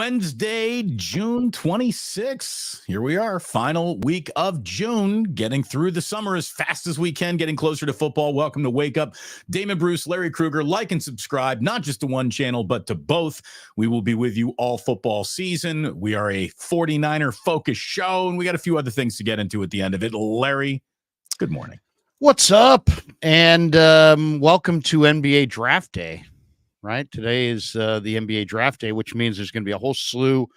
Wednesday, June 26th. Here we are, final week of June, getting through the summer as fast as we can, getting closer to football. Welcome to Wake Up. Damon, Bruce, Larry Krueger. Like and subscribe, not just to one channel, but to both. We will be with you all football season. We are a 49er focused show, and we got a few other things to get into at the end of it. Larry, good morning. What's up? And welcome to NBA Draft Day. Right. Today is the NBA Draft Day, which means there's going to be a whole slew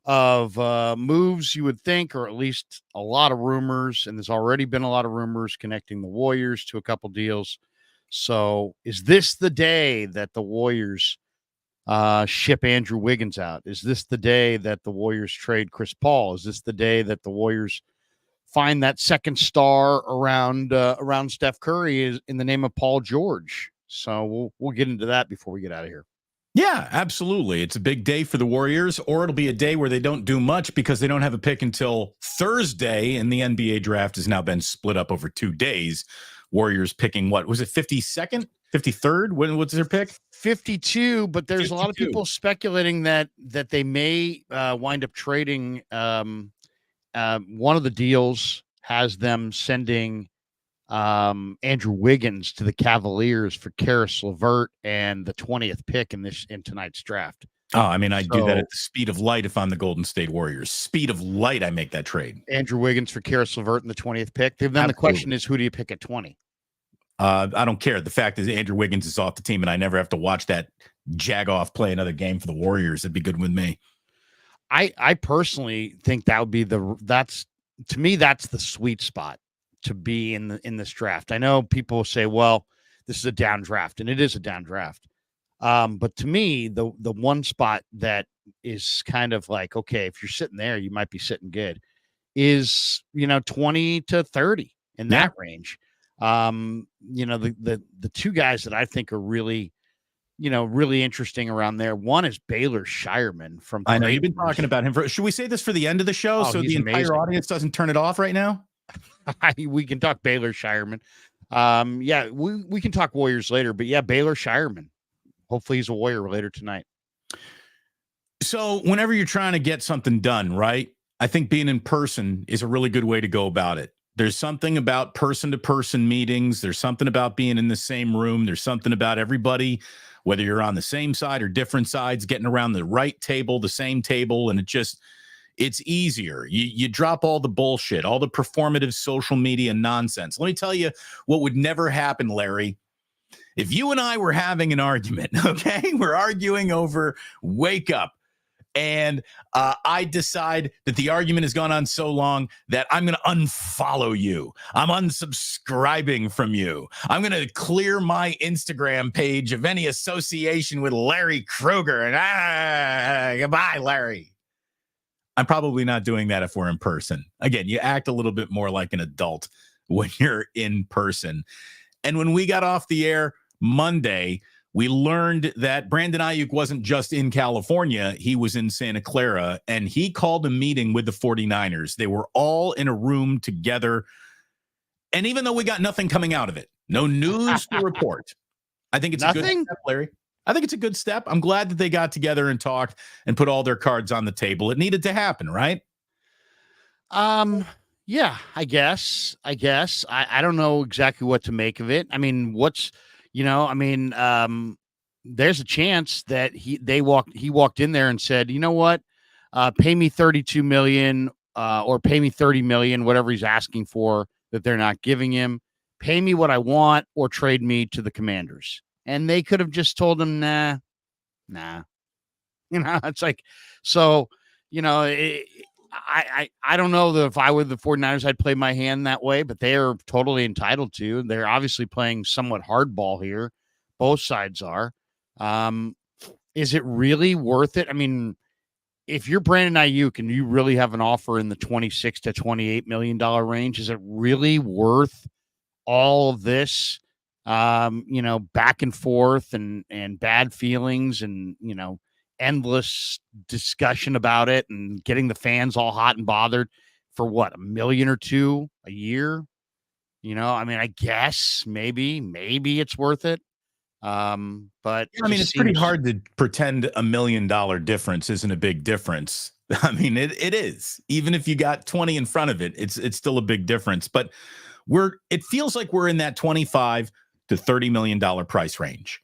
of moves, you would think, or at least a lot of rumors. And there's already been a lot of rumors connecting the Warriors to a couple deals. So is this the day that the Warriors ship Andrew Wiggins out? Is this the day that the Warriors trade Chris Paul? Is this the day that the Warriors find that second star around Steph Curry in the name of Paul George? So we'll get into that before we get out of here. Yeah, absolutely. It's a big day for the Warriors, or it'll be a day where they don't do much because they don't have a pick until Thursday, and the NBA draft has now been split up over 2 days. Warriors picking, what was it, 52nd, 53rd? What's their pick? 52, but there's 52. a lot of people speculating that they may wind up trading. One of the deals has them sending Andrew Wiggins to the Cavaliers for Karis LeVert and the 20th pick in tonight's draft. Oh, I mean, I'd do that at the speed of light if I'm the Golden State Warriors. Speed of light, I make that trade. Andrew Wiggins for Karis LeVert and the 20th pick. Then Absolutely. The question is, who do you pick at 20? I don't care. The fact is Andrew Wiggins is off the team, and I never have to watch that jag-off play another game for the Warriors. It'd be good with me. I personally think that would be that's the sweet spot to be in this draft. I know people will say, well, this is a down draft, and it is a down draft. But to me, the one spot that is kind of like, okay, if you're sitting there, you might be sitting good, is 20 to 30 in that range. The two guys that I think are really interesting around there. One is Baylor Shireman from. I know you've been talking about him. Should we say this for the end of the show so the entire audience doesn't turn it off right now? We can talk Baylor Shireman. We can talk Warriors later, but yeah, Baylor Shireman. Hopefully he's a Warrior later tonight. So whenever you're trying to get something done, right, I think being in person is a really good way to go about it. There's something about person-to-person meetings. There's something about being in the same room. There's something about everybody, whether you're on the same side or different sides, getting around the right table, the same table, and it's easier. You drop all the bullshit, all the performative social media nonsense. Let me tell you what would never happen, Larry. If you and I were having an argument, okay, we're arguing over Wake Up, and I decide that the argument has gone on so long that I'm going to unfollow you. I'm unsubscribing from you. I'm going to clear my Instagram page of any association with Larry Krueger, and goodbye, Larry. I'm probably not doing that if we're in person. Again, you act a little bit more like an adult when you're in person. And when we got off the air Monday, we learned that Brandon Aiyuk wasn't just in California. He was in Santa Clara, and he called a meeting with the 49ers. They were all in a room together. And even though we got nothing coming out of it, no news to report, I think it's a good step, Larry. I think it's a good step. I'm glad that they got together and talked and put all their cards on the table. It needed to happen, right? Yeah, I guess. I don't know exactly what to make of it. I mean, there's a chance that he walked in there and said, you know what, pay me $32 million, or pay me $30 million, whatever he's asking for that they're not giving him. Pay me what I want or trade me to the Commanders. And they could have just told him, nah. It's like, so, I don't know that if I were the 49ers, I'd play my hand that way, but they are totally entitled to. They're obviously playing somewhat hardball here. Both sides are. Is it really worth it? I mean, if you're Brandon Aiyuk and you really have an offer in the $26 to $28 million range, is it really worth all of this? Back and forth and bad feelings and, endless discussion about it and getting the fans all hot and bothered for what, $1 million or $2 million a year? I mean, I guess maybe it's worth it. But I mean, it's pretty hard to pretend $1 million difference isn't a big difference. I mean, it is. Even if you got 20 in front of it, it's still a big difference. But it feels like we're in that $25 to $30 million price range.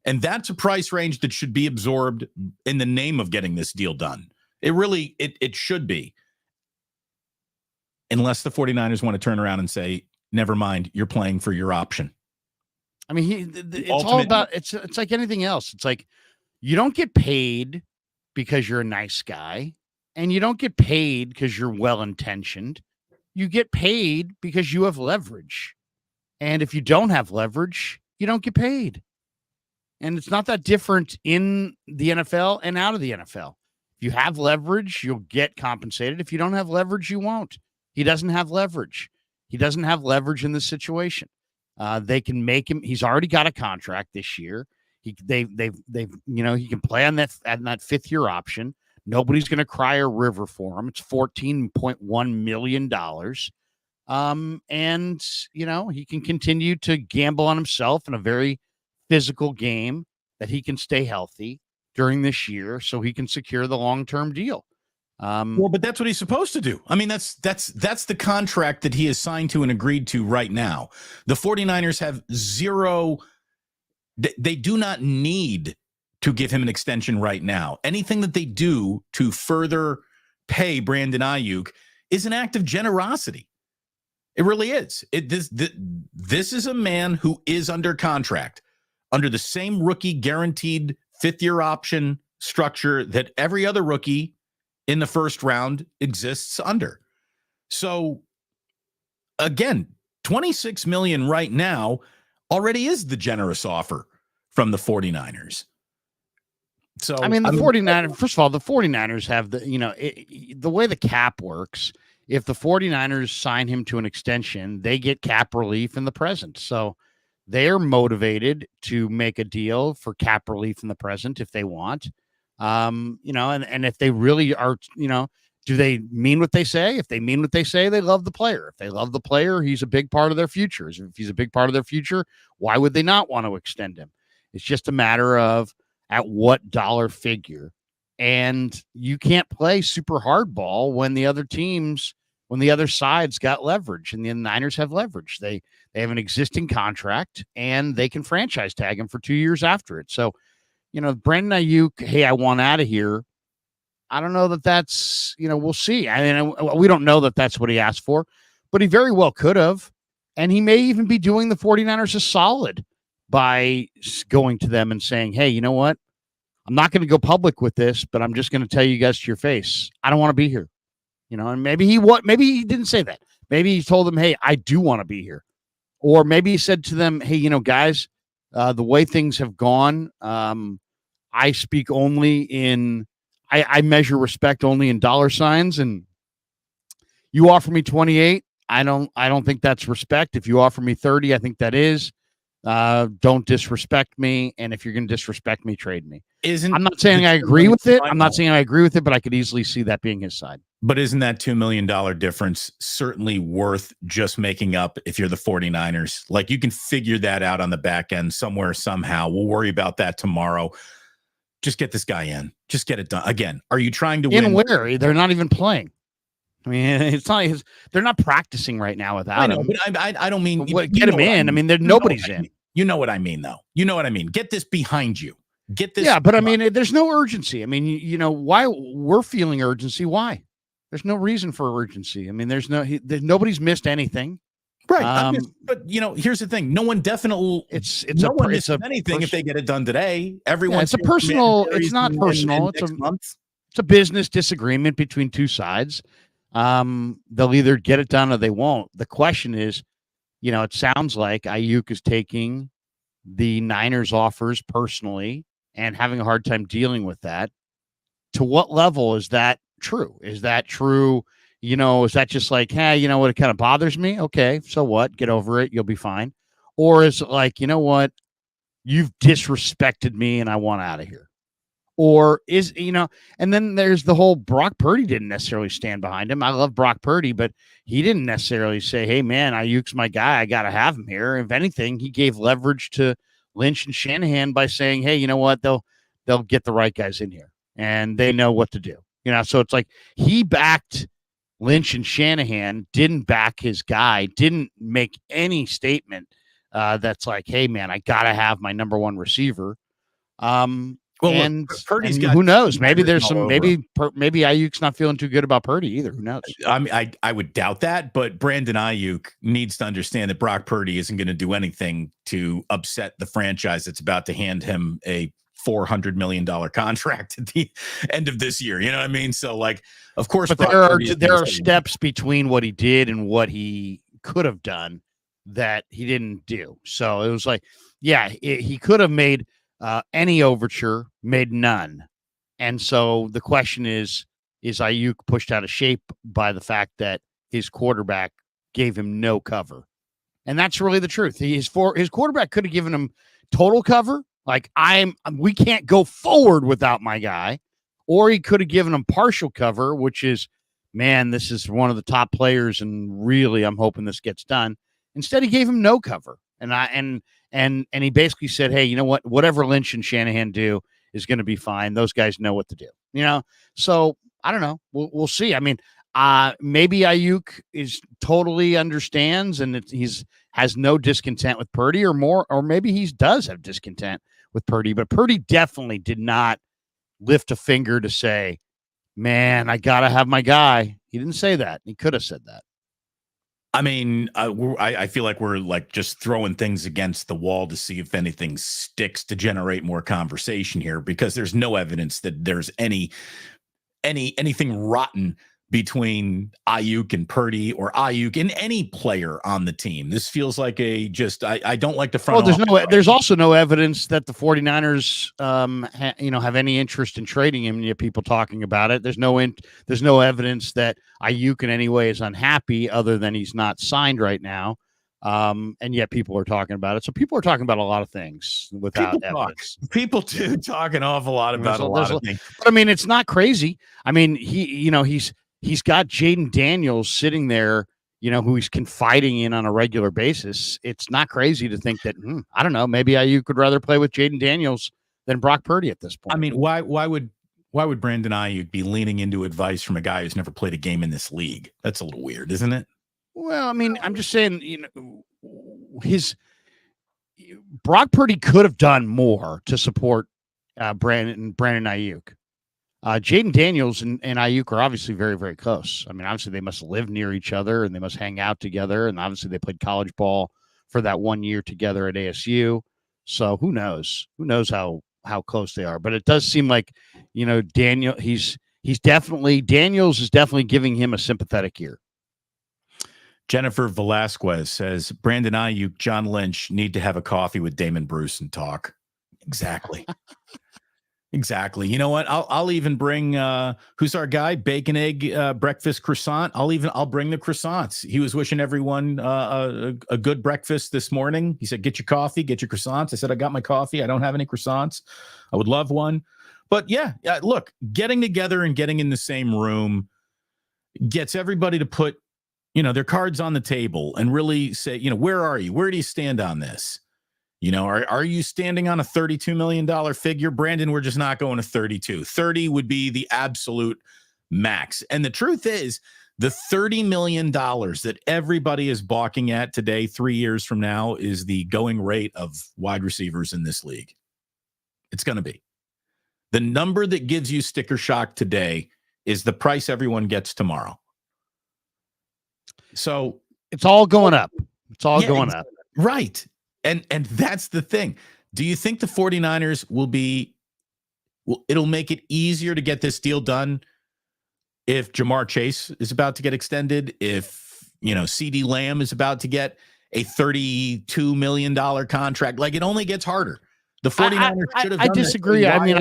And that's a price range that should be absorbed in the name of getting this deal done. It really, it should be. Unless the 49ers want to turn around and say, never mind, you're playing for your option. I mean, it's all about, it's like anything else. It's like, you don't get paid because you're a nice guy, and you don't get paid because you're well-intentioned. You get paid because you have leverage. And if you don't have leverage, you don't get paid. And it's not that different in the NFL and out of the NFL. If you have leverage, you'll get compensated. If you don't have leverage, you won't. He doesn't have leverage. He doesn't have leverage in this situation. They can make him. He's already got a contract this year. He can play on that fifth year option. Nobody's going to cry a river for him. It's $14.1 million. And he can continue to gamble on himself in a very physical game that he can stay healthy during this year so he can secure the long-term deal. Well, but that's what he's supposed to do. I mean, that's the contract that he is signed to and agreed to right now. The 49ers have zero. They do not need to give him an extension right now. Anything that they do to further pay Brandon Aiyuk is an act of generosity. It really is. This is a man who is under contract, under the same rookie guaranteed fifth-year option structure that every other rookie in the first round exists under. So again, $26 million right now already is the generous offer from the 49ers. So I mean, the 49ers, first of all, the 49ers have the way the cap works. If the 49ers sign him to an extension, they get cap relief in the present. So they're motivated to make a deal for cap relief in the present if they want. And if they really are, do they mean what they say? If they mean what they say, they love the player. If they love the player, he's a big part of their future. If he's a big part of their future, why would they not want to extend him? It's just a matter of at what dollar figure. And you can't play super hardball when the other side's got leverage, and the Niners have leverage. They have an existing contract, and they can franchise tag him for 2 years after it. So, Brandon Aiyuk, hey, I want out of here. I don't know that that's, we'll see. I mean, we don't know that that's what he asked for, but he very well could have. And he may even be doing the 49ers a solid by going to them and saying, hey, you know what? I'm not going to go public with this, but I'm just going to tell you guys to your face, I don't want to be here. And maybe he didn't say that. Maybe he told them, hey, I do want to be here. Or maybe he said to them, hey, guys, the way things have gone, I speak only I measure respect only in dollar signs, and you offer me 28. I don't think that's respect. If you offer me 30, I think that is. Don't disrespect me. And if you're going to disrespect me, trade me. I'm not saying I agree with it. I'm not saying I agree with it, but I could easily see that being his side. But isn't that $2 million difference certainly worth just making up if you're the 49ers? Like, you can figure that out on the back end somewhere, somehow. We'll worry about that tomorrow. Just get this guy in. Just get it done. Again, are you trying to win? In where? They're not even playing. I mean, it's not. They're not practicing right now without him. But I don't mean get him in. I mean, nobody's in. You know what I mean, though. You know what I mean. Get this behind you. Get this. Yeah, but I mean, there's no urgency. I mean, why we're feeling urgency? Why? There's no reason for urgency. I mean, nobody's missed anything. Right. But here's the thing. No one definitely missed anything if they get it done today. Everyone. It's a personal. It's not personal. It's a business disagreement between two sides. They'll either get it done or they won't. The question is, it sounds like Aiyuk is taking the Niners offers personally and having a hard time dealing with that. To what level is that true? Is that true? Is that just like, hey, you know what? It kind of bothers me. Okay, so what? Get over it. You'll be fine. Or is it like, you know what? You've disrespected me and I want out of here. Or is, and then there's the whole Brock Purdy didn't necessarily stand behind him. I love Brock Purdy, but he didn't necessarily say, hey, man, Aiyuk's my guy. I got to have him here. If anything, he gave leverage to Lynch and Shanahan by saying, hey, you know what? They'll get the right guys in here and they know what to do. So it's like he backed Lynch and Shanahan, didn't back his guy, didn't make any statement that's like, hey, man, I got to have my number one receiver. And Purdy's who knows? maybe Maybe maybe Aiyuk's not feeling too good about Purdy either. Who knows? I mean, I would doubt that, but Brandon Aiyuk needs to understand that Brock Purdy isn't going to do anything to upset the franchise that's about to hand him a $400 million contract at the end of this year. You know what I mean? So, like, of course, but there are steps between what he did and what he could have done that he didn't do. So it was like, yeah, he could have made any overture, made none. And so the question is Aiyuk pushed out of shape by the fact that his quarterback gave him no cover? And that's really the truth. His quarterback could have given him total cover. Like, we can't go forward without my guy. Or he could have given him partial cover, which is, man, this is one of the top players, and really, I'm hoping this gets done. Instead, he gave him no cover. And he basically said, hey, you know what? Whatever Lynch and Shanahan do is going to be fine. Those guys know what to do. So I don't know. We'll see. I mean, maybe Aiyuk is totally understands and he's has no discontent with Purdy or maybe he does have discontent with Purdy, but Purdy definitely did not lift a finger to say, man, I got to have my guy. He didn't say that. He could have said that. I mean, I feel like we're like just throwing things against the wall to see if anything sticks to generate more conversation here, because there's no evidence that there's anything rotten between Aiyuk and Purdy or Aiyuk and any player on the team. This feels like I don't like the front. Well, there's also no evidence that the 49ers, have any interest in trading him. You have people talking about it. There's no evidence that Aiyuk in any way is unhappy other than he's not signed right now. And yet people are talking about it. So people are talking about a lot of things without evidence. People do talk an awful lot about a lot of things. But I mean, it's not crazy. I mean, he's got Jaden Daniels sitting there, who he's confiding in on a regular basis. It's not crazy to think that, I don't know, maybe Aiyuk could rather play with Jaden Daniels than Brock Purdy at this point. I mean, why would Brandon Aiyuk be leaning into advice from a guy who's never played a game in this league? That's a little weird, isn't it? Well, I mean, I'm just saying, Brock Purdy could have done more to support Brandon Aiyuk. Jaden Daniels and Aiyuk are obviously very, very close. I mean, obviously they must live near each other and they must hang out together. And obviously they played college ball for that 1 year together at ASU. So who knows? Who knows how close they are? But it does seem like, Daniels is definitely giving him a sympathetic ear. Jennifer Velasquez says Brandon Aiyuk, John Lynch need to have a coffee with Damon Bruce and talk. Exactly. Exactly. You know what? I'll even bring who's our guy? Bacon egg breakfast croissant. I'll bring the croissants. He was wishing everyone a good breakfast this morning. He said, "Get your coffee, get your croissants." I said, "I got my coffee. I don't have any croissants. I would love one." But yeah, look, getting together and getting in the same room gets everybody to put their cards on the table and really say, where are you? Where do you stand on this? Are you standing on a $32 million figure? Brandon, we're just not going to 32. 30 would be the absolute max. And the truth is, the $30 million that everybody is balking at today, 3 years from now, is the going rate of wide receivers in this league. It's going to be. The number that gives you sticker shock today is the price everyone gets tomorrow. So it's all going up. It's all going up. Right. And that's the thing. Do you think the 49ers it'll make it easier to get this deal done if Jamar Chase is about to get extended, if, CeeDee Lamb is about to get a $32 million contract? Like, it only gets harder. The 49ers should have done. I disagree. I mean,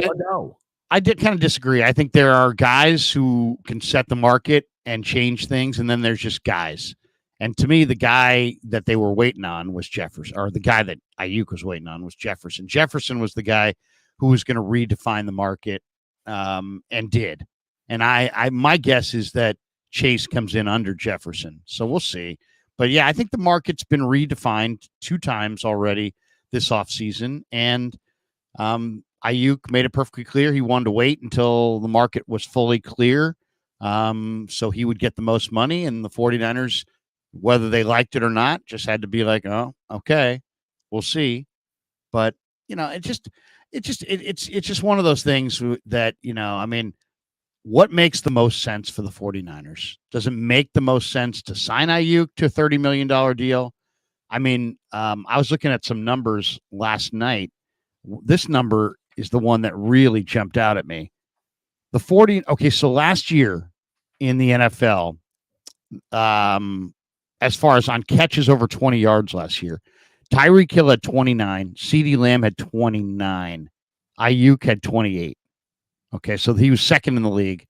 I did kind of disagree. I think there are guys who can set the market and change things, and then there's just guys. And to me, the guy that they were waiting on was Jefferson, or the guy that Aiyuk was waiting on was Jefferson. Jefferson was the guy who was going to redefine the market, and did. And my guess is that Chase comes in under Jefferson. So we'll see. But yeah, I think the market's been redefined 2 times already. this offseason. And Aiyuk made it perfectly clear he wanted to wait until the market was fully clear, so he would get the most money. And the 49ers, whether they liked it or not, just had to be like, oh, okay, we'll see. But it's just one of those things that, I mean, what makes the most sense for the 49ers? Does it make the most sense to sign Aiyuk to a $30 million deal? I mean, I was looking at some numbers last night. This number is the one that really jumped out at me. So last year in the NFL, as far as on catches over 20 yards last year, Tyreek Hill had 29, CeeDee Lamb had 29, Aiyuk had 28. Okay, so he was second in the league,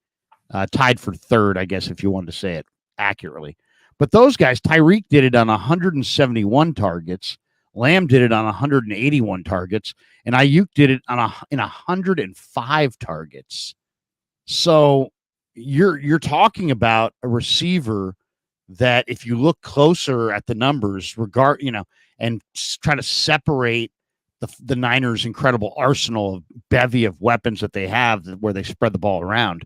tied for third, I guess, if you wanted to say it accurately. But those guys, Tyreek did it on 171 targets, Lamb did it on 181 targets, and Aiyuk did it in 105 targets. So you're talking about a receiver that, if you look closer at the numbers, and try to separate the Niners' incredible arsenal of bevy of weapons that they have, where they spread the ball around,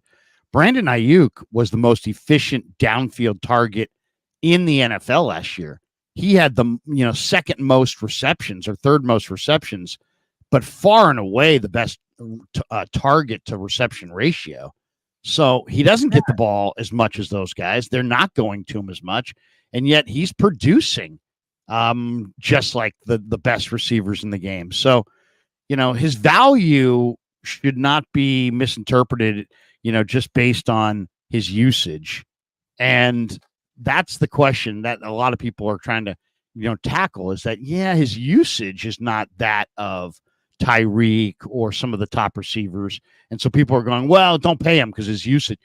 Brandon Aiyuk was the most efficient downfield target in the NFL last year. He had the second most receptions or third most receptions, but far and away the best target to reception ratio. So he doesn't get the ball as much as those guys. They're not going to him as much, and yet he's producing just like the best receivers in the game. So, his value should not be misinterpreted, just based on his usage. And that's the question that a lot of people are trying to, tackle, is that, his usage is not that of Tyreek or some of the top receivers. And so people are going, well, don't pay him because his usage.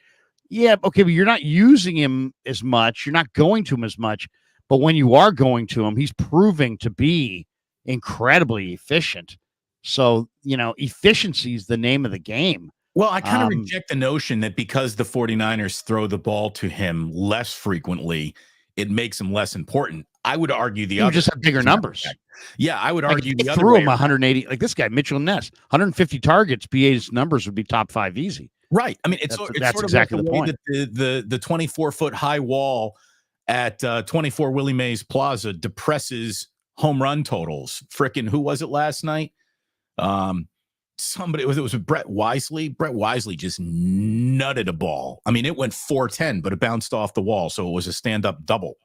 Yeah, okay, but you're not using him as much. You're not going to him as much. But when you are going to him, he's proving to be incredibly efficient. So, efficiency is the name of the game. Well, I kind of reject the notion that because the 49ers throw the ball to him less frequently, it makes him less important. I would argue the other. Just have bigger numbers. Yeah, I would argue the other threw way him 180. Like this guy, Mitchell Ness, 150 targets. BA's numbers would be top 5 easy. Right. I mean, it's that's sort exactly of the point. That the 24-foot high wall at 24 Willie Mays Plaza depresses home run totals. Frickin' who was it last night? It was Brett Wisely. Brett Wisely just nutted a ball. I mean, it went 410, but it bounced off the wall, so it was a stand-up double.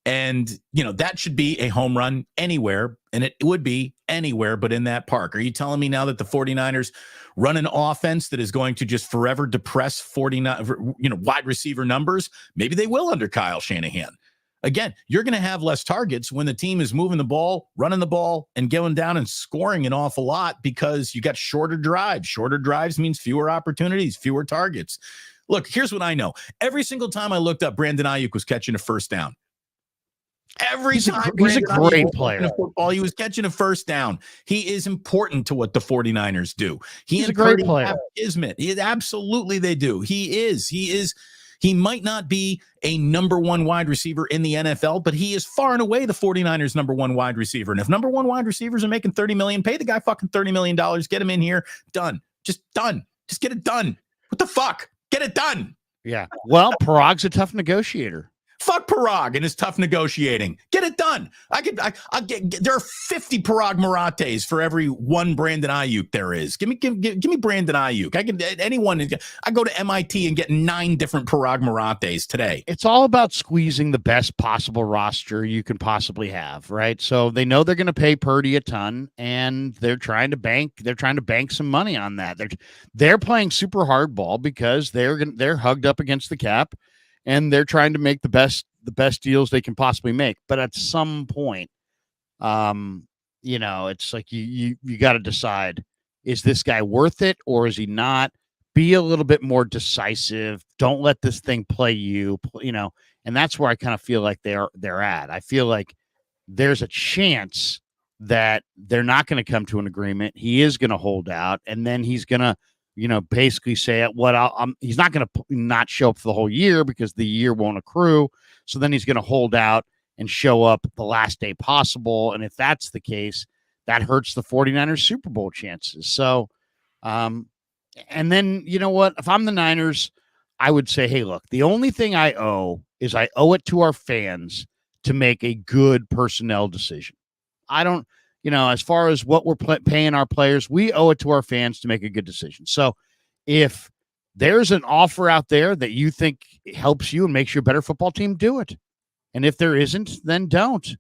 And, that should be a home run anywhere, and it would be anywhere but in that park. Are you telling me now that the 49ers run an offense that is going to just forever depress 49, wide receiver numbers? Maybe they will under Kyle Shanahan. Again, you're going to have less targets when the team is moving the ball, running the ball, and going down and scoring an awful lot because you got shorter drives. Shorter drives means fewer opportunities, fewer targets. Look, here's what I know. Every single time I looked up, Brandon Aiyuk was catching a first down. He's a great player. Football, he was catching a first down. He is important to what the 49ers do. He's a great player. Absolutely, they do. He is. He might not be a number one wide receiver in the NFL, but he is far and away the 49ers' number one wide receiver. And if number one wide receivers are making $30 million, pay the guy fucking $30 million. Get him in here. Done. Just done. Just get it done. What the fuck? Get it done. Yeah. Well, Parag's a tough negotiator. Fuck Parag and his tough negotiating. Get it done. There are 50 Parag Marates for every one Brandon Aiyuk there is. Give me Brandon Aiyuk. I go to MIT and get 9 different Parag Marates today. It's all about squeezing the best possible roster you can possibly have, right? So they know they're going to pay Purdy a ton, and they're trying to bank some money on that. They're playing super hardball because they're hugged up against the cap. And they're trying to make the best deals they can possibly make. But at some point, it's like you got to decide, is this guy worth it or is he not? Be a little bit more decisive. Don't let this thing play you, and that's where I kind of feel like they're at. I feel like there's a chance that they're not going to come to an agreement. He is going to hold out, and then he's going to basically say he's not going to not show up for the whole year because the year won't accrue. So then he's going to hold out and show up the last day possible. And if that's the case, that hurts the 49ers Super Bowl chances. So, and then, you know what? If I'm the Niners, I would say, hey, look, the only thing I owe is I owe it to our fans to make a good personnel decision. I don't, as far as what we're paying our players, we owe it to our fans to make a good decision. So if there's an offer out there that you think helps you and makes you a better football team, do it. And if there isn't, then don't.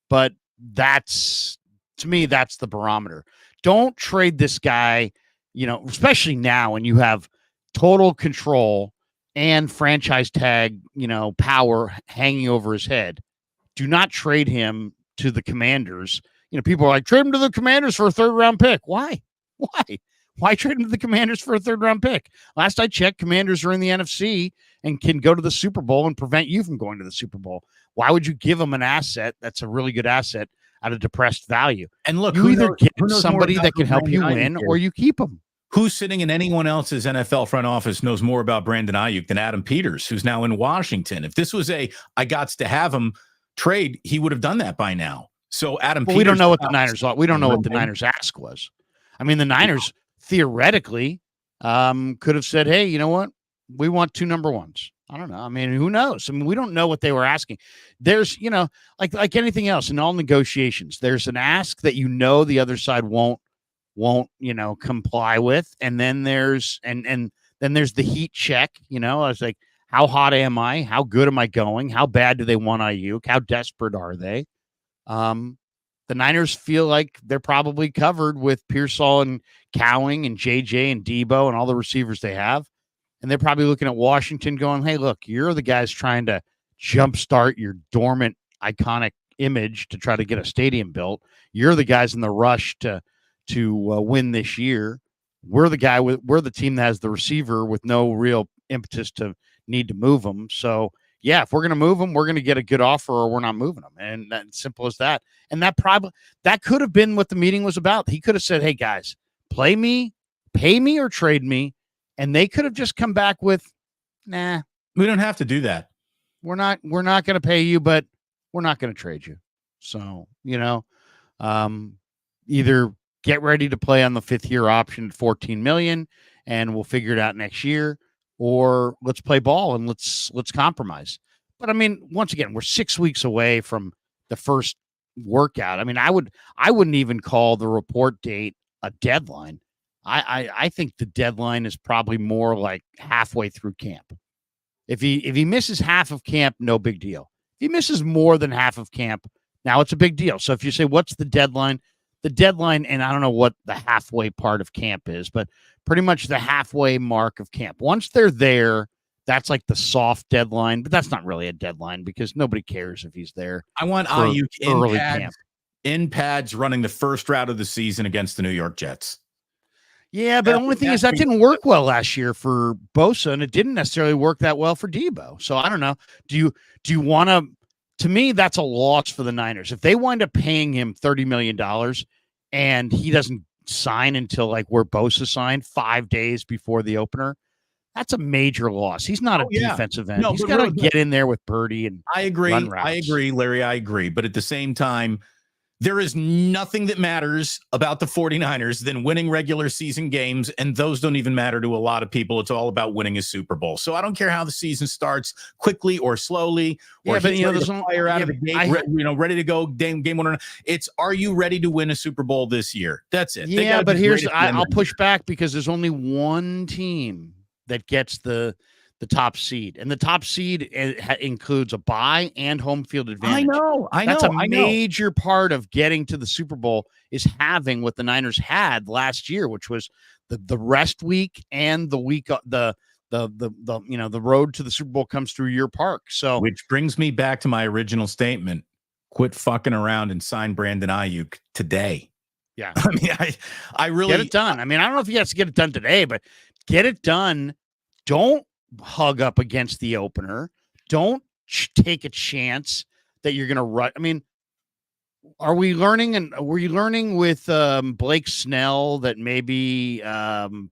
But to me, that's the barometer. Don't trade this guy, especially now when you have total control and franchise tag, power hanging over his head. Do not trade him to the Commanders. People are like, trade him to the Commanders for a 3rd-round pick. Why? Why trade him to the Commanders for a 3rd-round pick? Last I checked, Commanders are in the NFC and can go to the Super Bowl and prevent you from going to the Super Bowl. Why would you give them an asset that's a really good asset at a depressed value? And look, you either get somebody that can help you win or you keep them. Who's sitting in anyone else's NFL front office knows more about Brandon Aiyuk than Adam Peters, who's now in Washington. If this was I gots to have him trade, he would have done that by now. So Peters, we don't know what the Niners are. We don't know what the Niners ask was. I mean, the Niners theoretically could have said, hey, you know what? We want 2 number ones. I don't know. I mean, who knows? I mean, we don't know what they were asking. There's, like anything else in all negotiations, there's an ask that the other side won't comply with, and then there's then there's the heat check. I was like, how hot am I? How good am I going? How bad do they want Aiyuk? How desperate are they? The Niners feel like they're probably covered with Pearsall and Cowing and JJ and Debo and all the receivers they have. And they're probably looking at Washington going, hey, look, you're the guys trying to jumpstart your dormant, iconic image to try to get a stadium built. You're the guys in the rush to win this year. We're the team that has the receiver with no real impetus to need to move them. So, yeah, if we're going to move them, we're going to get a good offer or we're not moving them. And that's simple as that. And that could have been what the meeting was about. He could have said, hey, guys, play me, pay me, or trade me. And they could have just come back with, nah. We don't have to do that. We're not going to pay you, but we're not going to trade you. So, either get ready to play on the 5th-year option at $14 million, and we'll figure it out next year, or let's play ball and let's compromise. But I mean, once again, we're 6 weeks away from the first workout. I mean, I wouldn't even call the report date a deadline. I think the deadline is probably more like halfway through camp. If he misses half of camp, no big deal. If he misses more than half of camp, now it's a big deal. So if you say, what's the deadline? The deadline, and I don't know what the halfway part of camp is, but pretty much the halfway mark of camp. Once they're there, that's like the soft deadline, but that's not really a deadline because nobody cares if he's there. I want Aiyuk in pads running the first route of the season against the New York Jets. Yeah, but the only thing is that didn't work well last year for Bosa, and it didn't necessarily work that well for Debo. So I don't know. Do you want to me, that's a loss for the Niners. If they wind up paying him $30 million and he doesn't sign until like where Bosa signed 5 days before the opener, that's a major loss. He's not a defensive end. He's got to get in there with Purdy and I agree. Run routes. I agree, Larry. I agree. But at the same time, there is nothing that matters about the 49ers than winning regular season games, and those don't even matter to a lot of people. It's all about winning a Super Bowl. So I don't care how the season starts, quickly or slowly, or but there's no fire out of the gate, ready to go, game winner. It's, are you ready to win a Super Bowl this year? That's it. Yeah, but I'll push back because there's only one team that gets the top seed, and the top seed includes a bye and home field advantage. I know. That's a major part of getting to the Super Bowl is having what the Niners had last year, which was the rest week and the week the road to the Super Bowl comes through your park. So, which brings me back to my original statement: quit fucking around and sign Brandon Aiyuk today. Yeah, I mean, I really get it done. I mean, I don't know if he has to get it done today, but get it done. Don't hug up against the opener. Don't take a chance that you're going to run. I mean, were you learning with Blake Snell that maybe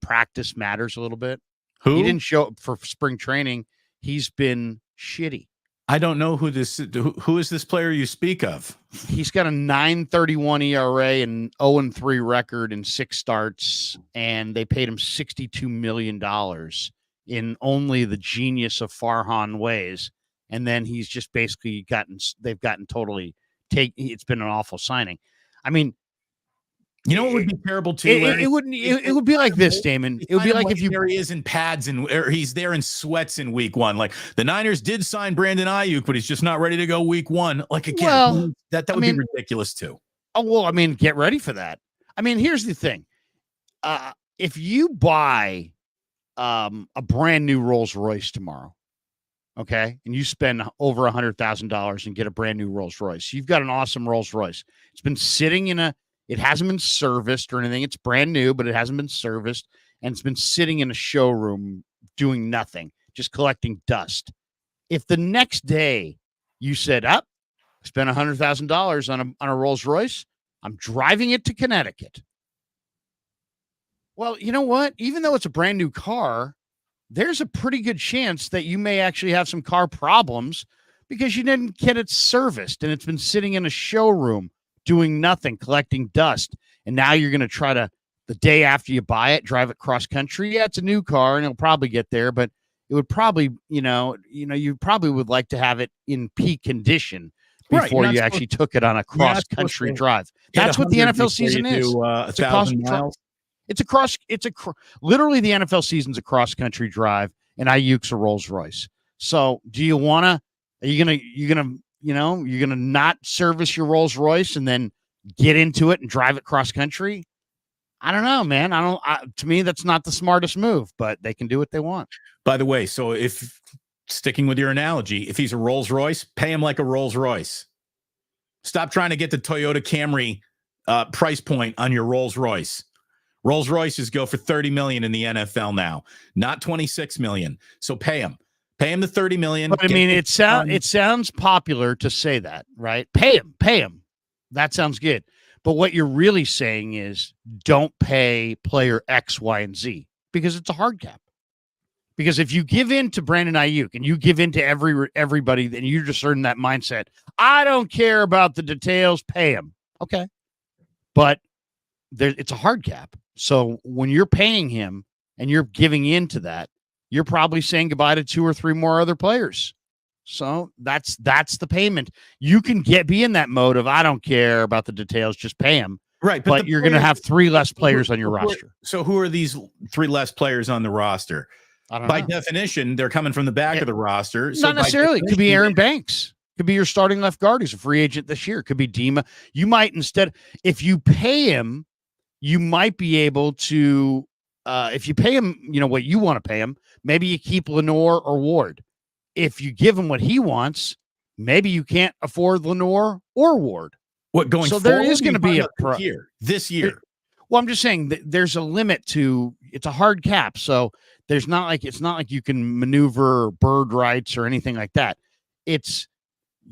practice matters a little bit? Who? He didn't show up for spring training. He's been shitty. I don't know who is this player you speak of? He's got a 9.31 ERA and 0-3 record in 6 starts, and they paid him $62 million in only the genius of Farhan ways. And then he's just basically they've gotten totally it's been an awful signing. I mean, you know what would be terrible too? It would be like this, Damon. It would be like if there he is in pads or he's there in sweats in week 1. Like the Niners did sign Brandon Aiyuk, but he's just not ready to go week 1. Like again, well, that would be ridiculous too. Oh well, I mean, get ready for that. I mean, here's the thing: if you buy a brand new Rolls Royce tomorrow, okay, and you spend over $100,000 and get a brand new Rolls Royce, you've got an awesome Rolls Royce. It's been sitting it hasn't been serviced or anything. It's brand new, but it hasn't been serviced. And it's been sitting in a showroom doing nothing, just collecting dust. If the next day you said, spent $100,000 on a Rolls Royce, I'm driving it to Connecticut. Well, you know what? Even though it's a brand new car, there's a pretty good chance that you may actually have some car problems because you didn't get it serviced and it's been sitting in a showroom doing nothing, collecting dust. And now you're going to try to, the day after you buy it, drive it cross country. Yeah, it's a new car and it'll probably get there, but it would probably, you probably would like to have it in peak condition before you actually took it on a cross country drive. That's what the NFL season is. Literally the NFL season's a cross country drive and Aiyuk's a Rolls Royce. So do you want to, you're going to not service your Rolls Royce and then get into it and drive it cross country? I don't know, man. To me, that's not the smartest move, but they can do what they want. By the way, so if sticking with your analogy, if he's a Rolls Royce, pay him like a Rolls Royce. Stop trying to get the Toyota Camry price point on your Rolls Royce. Rolls Royces go for $30 million in the NFL now, not $26 million. So pay him. Pay him the $30 million. But I mean, it sounds popular to say that, right? Pay him. That sounds good. But what you're really saying is don't pay player X, Y, and Z because it's a hard cap. Because if you give in to Brandon Aiyuk and you give in to everybody, then you're just in that mindset. I don't care about the details. Pay him. Okay. But it's a hard cap. So when you're paying him and you're giving in to that, you're probably saying goodbye to 2 or 3 more other players. So that's the payment. You can be in that mode of I don't care about the details, just pay him. Right, but you're going to have 3 less players on your roster. So who are these 3 less players on the roster? By definition, they're coming from the back of the roster. So not necessarily. It could be Aaron Banks. Could be your starting left guard who's a free agent this year. Could be Dima. You might instead, if you pay him, you might be able to, if you pay him, what you want to pay him, maybe you keep Lenore or Ward. If you give him what he wants, maybe you can't afford Lenore or Ward. What going? So there is going to be this year. Well, I'm just saying that there's a limit to. It's a hard cap, so it's not like you can maneuver bird rights or anything like that. It's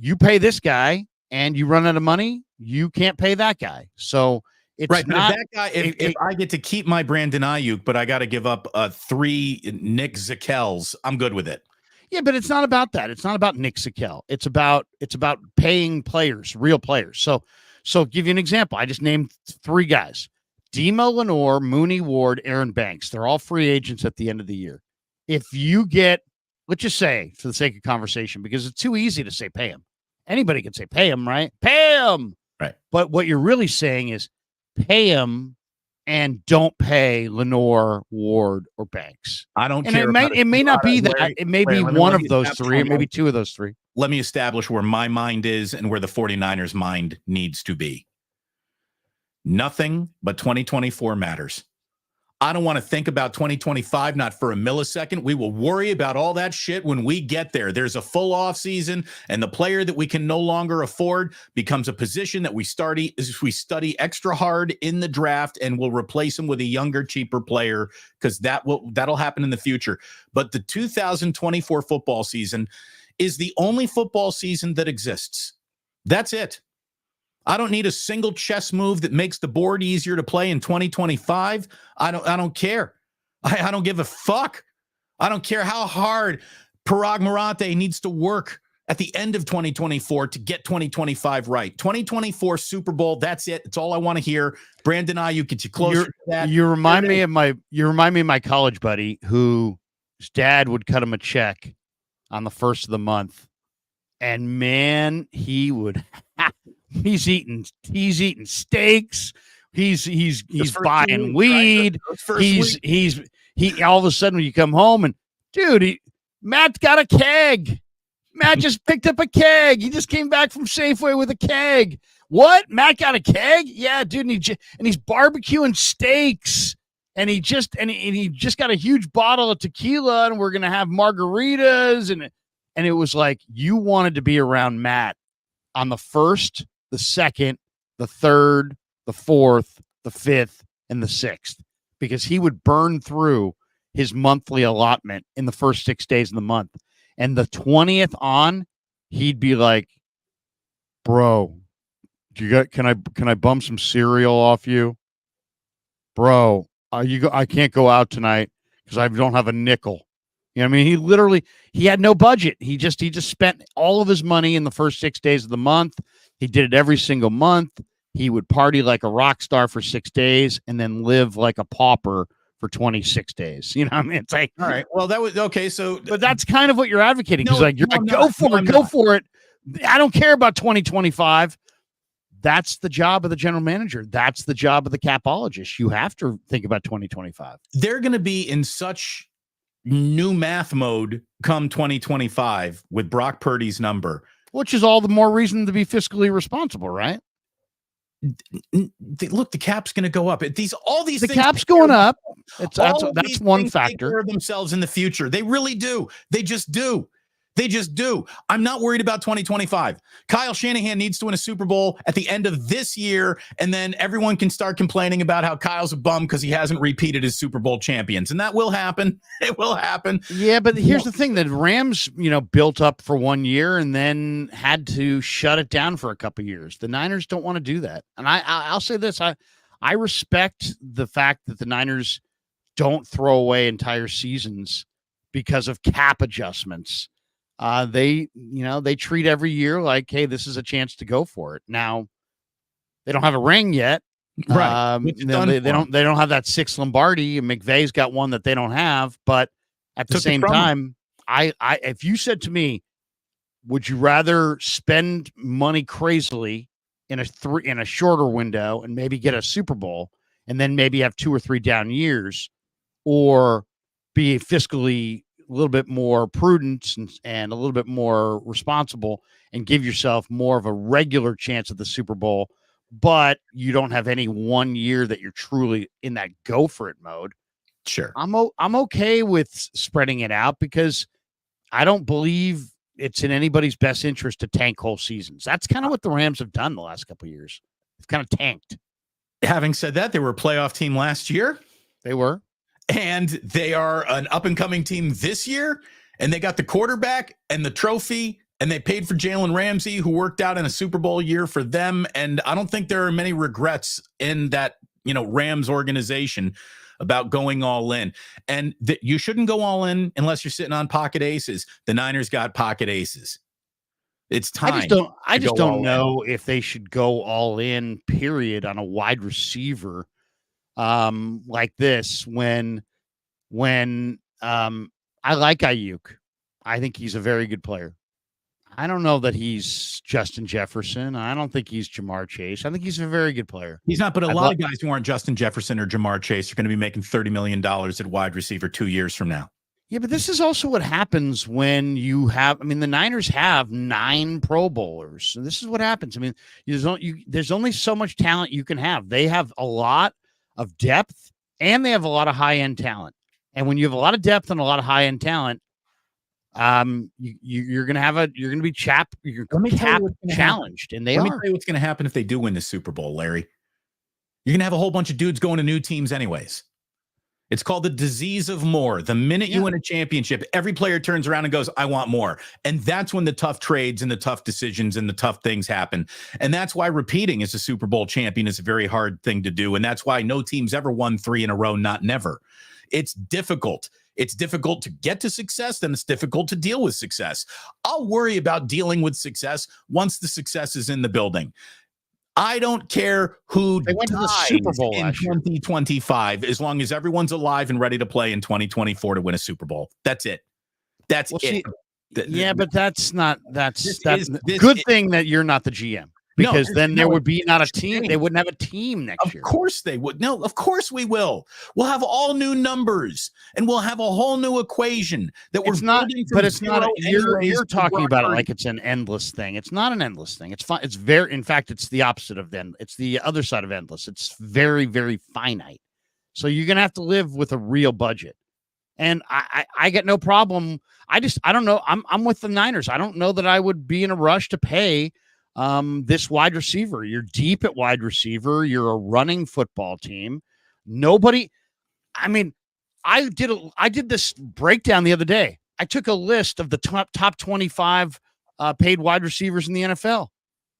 you pay this guy and you run out of money, you can't pay that guy. So it's right. Not that guy. If I get to keep my Brandon Aiyuk, but I got to give up 3 Nick Zakells, I'm good with it. Yeah, but it's not about that. It's not about Nick Zakel. It's about paying players, real players. So give you an example. I just named 3 guys. Demo Lenore, Mooney Ward, Aaron Banks. They're all free agents at the end of the year. If you get, let's just say, for the sake of conversation, because it's too easy to say pay him. Anybody can say pay him, right? Pay him. Right. But what you're really saying is pay him and don't pay Lenore, Ward, or Banks. I don't care. It may not be that. It may be one of those 3, or maybe 2 of those 3. Let me establish where my mind is and where the 49ers mind needs to be. Nothing but 2024 matters. I don't want to think about 2025, not for a millisecond. We will worry about all that shit when we get there. There's a full off season, and the player that we can no longer afford becomes a position that we study extra hard in the draft, and we'll replace him with a younger, cheaper player because that'll happen in the future. But the 2024 football season is the only football season that exists. That's it. I don't need a single chess move that makes the board easier to play in 2025. I don't care. I don't give a fuck. I don't care how hard Parag Marante needs to work at the end of 2024 to get 2025 right. 2024 Super Bowl, that's it. It's all I want to hear. Brandon Aiyuk gets you closer to that. You remind me of my college buddy whose dad would cut him a check on the first of the month. And man, he would he's eating steaks. He's buying weed. Right? He all of a sudden when you come home and dude, Matt's got a keg. Matt just picked up a keg. He just came back from Safeway with a keg. What? Matt got a keg? Yeah, dude. And he's barbecuing steaks. And he just got a huge bottle of tequila, and we're gonna have margaritas. And it was like you wanted to be around Matt on the 1st, the 2nd, the 3rd, the 4th, the 5th, and the 6th, because he would burn through his monthly allotment in the first 6 days of the month. And the 20th on, he'd be like, bro, can I bum some cereal off you? Bro, I can't go out tonight because I don't have a nickel. You know what I mean? He had no budget. He just spent all of his money in the first 6 days of the month. He did it every single month. He would party like a rock star for 6 days and then live like a pauper for 26 days. You know what I mean? It's like, all right, well, that was okay. So, but that's kind of what you're advocating. Because go for it. I don't care about 2025. That's the job of the general manager. That's the job of the capologist. You have to think about 2025. They're going to be in such new math mode come 2025 with Brock Purdy's number, which is all the more reason to be fiscally responsible, right? Look, the cap's going to go up. All these the things cap's going up. That's one factor. Take care of themselves in the future. They really do. They just do. I'm not worried about 2025. Kyle Shanahan needs to win a Super Bowl at the end of this year, and then everyone can start complaining about how Kyle's a bum because he hasn't repeated his Super Bowl champions, and that will happen. It will happen. Yeah, but here's the thing: the Rams, built up for 1 year and then had to shut it down for a couple of years. The Niners don't want to do that, and I'll say this: I respect the fact that the Niners don't throw away entire seasons because of cap adjustments. They treat every year like, hey, this is a chance to go for it. Now, they don't have a ring yet, right? They don't have that 6 Lombardi, and McVay's got one that they don't have. But at the same time, if you said to me, would you rather spend money crazily in a shorter window and maybe get a Super Bowl and then maybe have 2 or 3 down years, or be fiscally a little bit more prudent and a little bit more responsible and give yourself more of a regular chance at the Super Bowl, but you don't have any 1 year that you're truly in that go for it mode? Sure. I'm okay with spreading it out because I don't believe it's in anybody's best interest to tank whole seasons. That's kind of what the Rams have done the last couple of years. They've kind of tanked. Having said that, they were a playoff team last year. They were. And they are an up-and-coming team this year, and they got the quarterback and the trophy, and they paid for Jalen Ramsey, who worked out in a Super Bowl year for them. And I don't think there are many regrets in that, Rams organization about going all in. And you shouldn't go all in unless you're sitting on pocket aces. The Niners got pocket aces. It's time. I just don't know if they should go all in, period, on a wide receiver like this when I like Aiyuk. I think he's a very good player. I don't know that he's Justin Jefferson. I don't think he's Jamar Chase. I think he's a very good player. He's not, but a lot of guys who aren't Justin Jefferson or Jamar Chase are going to be making $30 million at wide receiver 2 years from now. Yeah, but this is also what happens when you have, the Niners have 9 Pro Bowlers. So this is what happens. There's only so much talent you can have. They have a lot of depth, and they have a lot of high-end talent. And when you have a lot of depth and a lot of high-end talent, you're going to be cap challenged, and Let me tell you what's going to happen if they do win the Super Bowl, Larry. You're going to have a whole bunch of dudes going to new teams anyways. It's called the disease of more. The minute you win a championship, every player turns around and goes, I want more. And that's when the tough trades and the tough decisions and the tough things happen. And that's why repeating as a Super Bowl champion is a very hard thing to do. And that's why no team's ever won 3 in a row, not never. It's difficult. it's difficult to get to success, then it's difficult to deal with success. I'll worry about dealing with success once the success is in the building. I don't care who They went to the Super Bowl in last year. 2025, as long as everyone's alive and ready to play in 2024 to win a Super Bowl. That's it. That's Well, it. Yeah, but that's This good is- thing that you're not the GM, because then there would be not a team. They wouldn't have a team next year. Of course they would. No, of course we will. We'll have all new numbers and we'll have a whole new equation that we're building from but it's not. zero anyways You're to talking about it Purdy. like it's an endless thing. It's not an endless thing. It's fine. It's very. In fact, it's the opposite of then. It's the other side of endless. It's very, very finite. So you're gonna have to live with a real budget. And I get no problem. I don't know. I'm with the Niners. I don't know that I would be in a rush to pay this wide receiver. You're deep at wide receiver. You're a running football team. Nobody. I mean, I did this breakdown the other day. I took a list of the top 25 paid wide receivers in the NFL.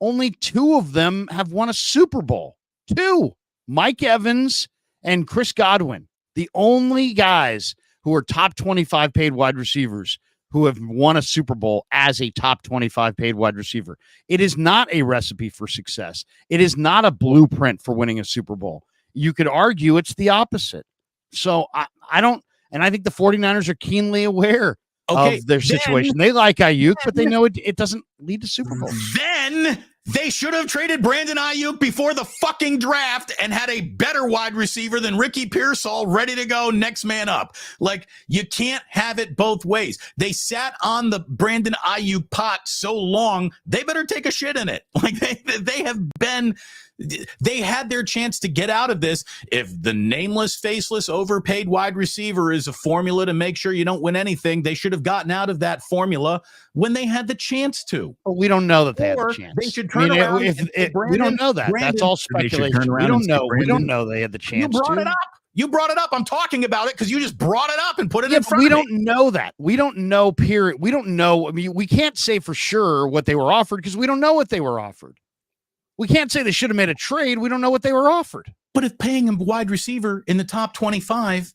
Only 2 of them have won a Super Bowl. 2, Mike Evans and Chris Godwin, the only guys who are top 25 paid wide receivers who have won a Super Bowl as a top 25 paid wide receiver. It is not a recipe for success. It is not a blueprint for winning a Super Bowl. You could argue it's the opposite. So I don't, and I think the 49ers are keenly aware of their situation. They like Aiyuk, but they know it doesn't lead to Super Bowl. Then they should have traded Brandon Aiyuk before the fucking draft and had a better wide receiver than Ricky Pearsall ready to go next man up. Like, you can't have it both ways. They sat on the Brandon Aiyuk pot so long, they better take a shit in it. Like, they have been... They had their chance to get out of this. If the nameless, faceless, overpaid wide receiver is a formula to make sure you don't win anything, they should have gotten out of that formula when they had the chance to. But we don't know that they had the chance. They should turn around. We don't know that. That's all speculation. We don't know. We don't know they had the chance. You brought it up. You brought it up. I'm talking about it because you just brought it up and put it in front of me. We don't know that. We don't know, period. We don't know. I mean, we can't say for sure what they were offered because we don't know what they were offered. We can't say they should have made a trade. We don't know what they were offered. But if paying a wide receiver in the top 25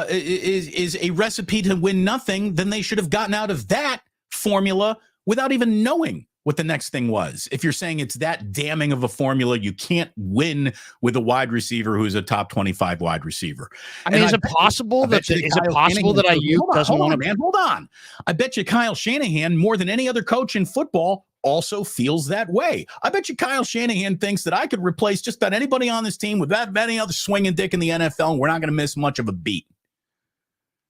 is a recipe to win nothing, then they should have gotten out of that formula without even knowing what the next thing was. If you're saying it's that damning of a formula, you can't win with a wide receiver who's a top 25 wide receiver. I mean, is it possible that Aiyuk doesn't want to? Man, hold on. I bet you Kyle Shanahan, more than any other coach in football, also feels that way. I bet you Kyle Shanahan thinks that I could replace just about anybody on this team with that many other swinging dick in the NFL, and we're not going to miss much of a beat.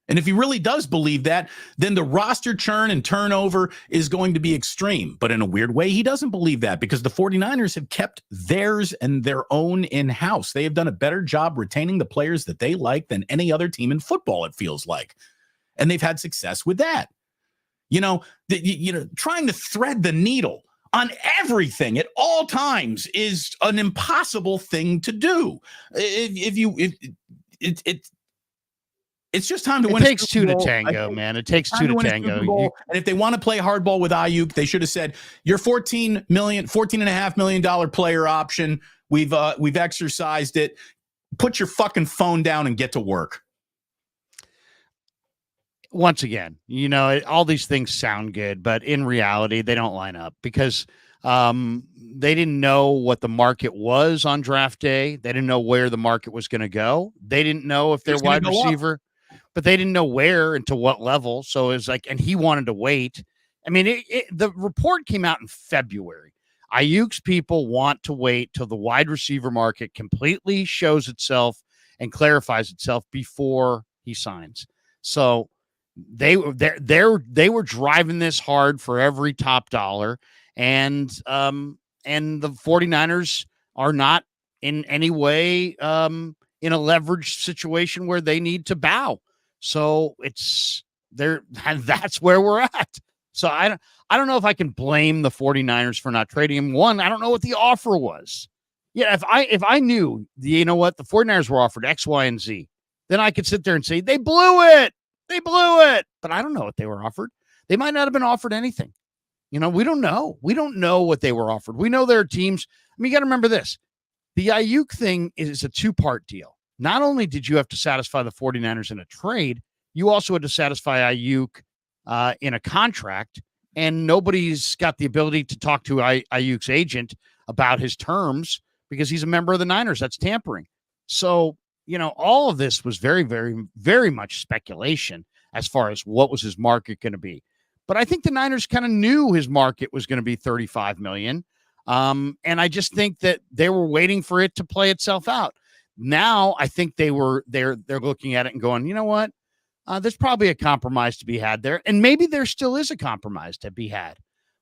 And if he really does believe that, then the roster churn and turnover is going to be extreme. But in a weird way, he doesn't believe that because the 49ers have kept theirs and their own in-house. They have done a better job retaining the players that they like than any other team in football, it feels like. And they've had success with that. Trying to thread the needle on everything at all times is an impossible thing to do. It's just time to win. It takes 2 to tango, man. It takes 2 to tango. And if they want to play hardball with Aiyuk, they should have said, "Your $14.5 million player option. We've exercised it. Put your fucking phone down and get to work." Once again, all these things sound good, but in reality, they don't line up because they didn't know what the market was on draft day. They didn't know where the market was going to go. They didn't know if their wide receiver, but they didn't know where and to what level. So it was like, and he wanted to wait. I mean, the report came out in February. Aiyuk's people want to wait till the wide receiver market completely shows itself and clarifies itself before he signs. So they were driving this hard for every top dollar, and the 49ers are not in any way in a leveraged situation where they need to bow. So that's where we're at. So I don't know if I can blame the 49ers for not trading him. One, I don't know what the offer was. Yeah, if I knew, the 49ers were offered X, Y, and Z, then I could sit there and say they blew it. They blew it. But I don't know what they were offered. They might not have been offered anything. We don't know. We don't know what they were offered. We know there are teams. I mean, you got to remember this. The Aiyuk thing is a 2-part deal. Not only did you have to satisfy the 49ers in a trade, you also had to satisfy Aiyuk in a contract, and nobody's got the ability to talk to Aiyuk's agent about his terms because he's a member of the Niners. That's tampering. So, all of this was very, very, very much speculation as far as what was his market going to be. But I think the Niners kind of knew his market was going to be $35 million. And I just think that they were waiting for it to play itself out. Now I think they're looking at it and going, you know what? There's probably a compromise to be had there. And maybe there still is a compromise to be had.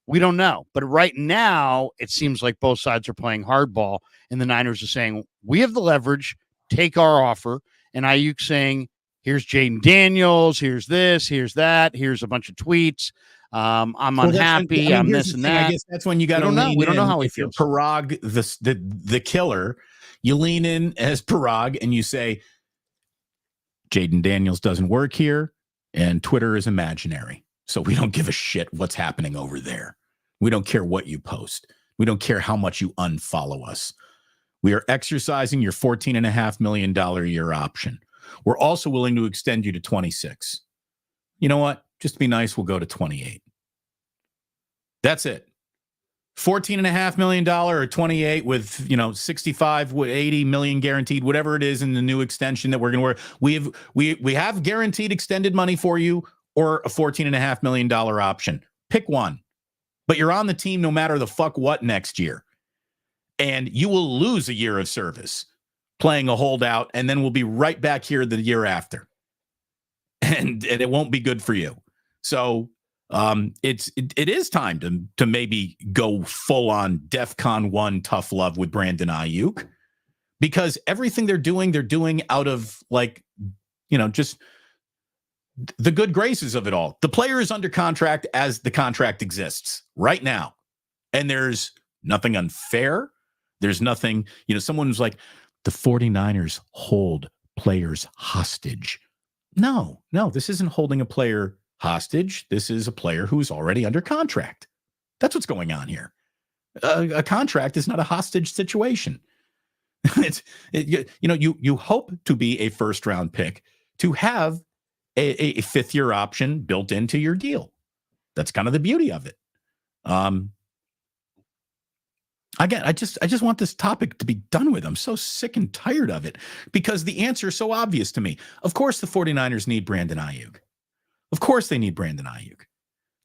We don't know. But right now, it seems like both sides are playing hardball, and the Niners are saying, we have the leverage, take our offer. And Aiyuk saying, here's Jaden Daniels, here's this, here's that, here's a bunch of tweets. I'm unhappy. I'm this and that. I guess that's when you got to lean in. We don't know how he feels. Parag, the killer, you lean in as Parag and you say, Jaden Daniels doesn't work here, and Twitter is imaginary. So we don't give a shit what's happening over there. We don't care what you post. We don't care how much you unfollow us. We are exercising your $14.5 million a year option. We're also willing to extend you to 26. You know what? Just to be nice, we'll go to 28. That's it. $14.5 million or 28 with 65 80 million guaranteed, whatever it is in the new extension that we're going to work. We have guaranteed extended money for you or a $14.5 million option. Pick one. But you're on the team no matter the fuck what next year. And you will lose a year of service playing a holdout, and then we'll be right back here the year after. And it won't be good for you. So it is time to maybe go full on DEFCON 1 tough love with Brandon Aiyuk, because everything they're doing out of just the good graces of it all. The player is under contract as the contract exists right now. And there's nothing unfair. There's nothing, someone who's like, the 49ers hold players hostage. No, this isn't holding a player hostage. This is a player who's already under contract. That's what's going on here. A contract is not a hostage situation. You hope to be a first round pick to have a fifth year option built into your deal. That's kind of the beauty of it. Again, I just want this topic to be done with. I'm so sick and tired of it because the answer is so obvious to me. Of course, the 49ers need Brandon Aiyuk. Of course they need Brandon Aiyuk.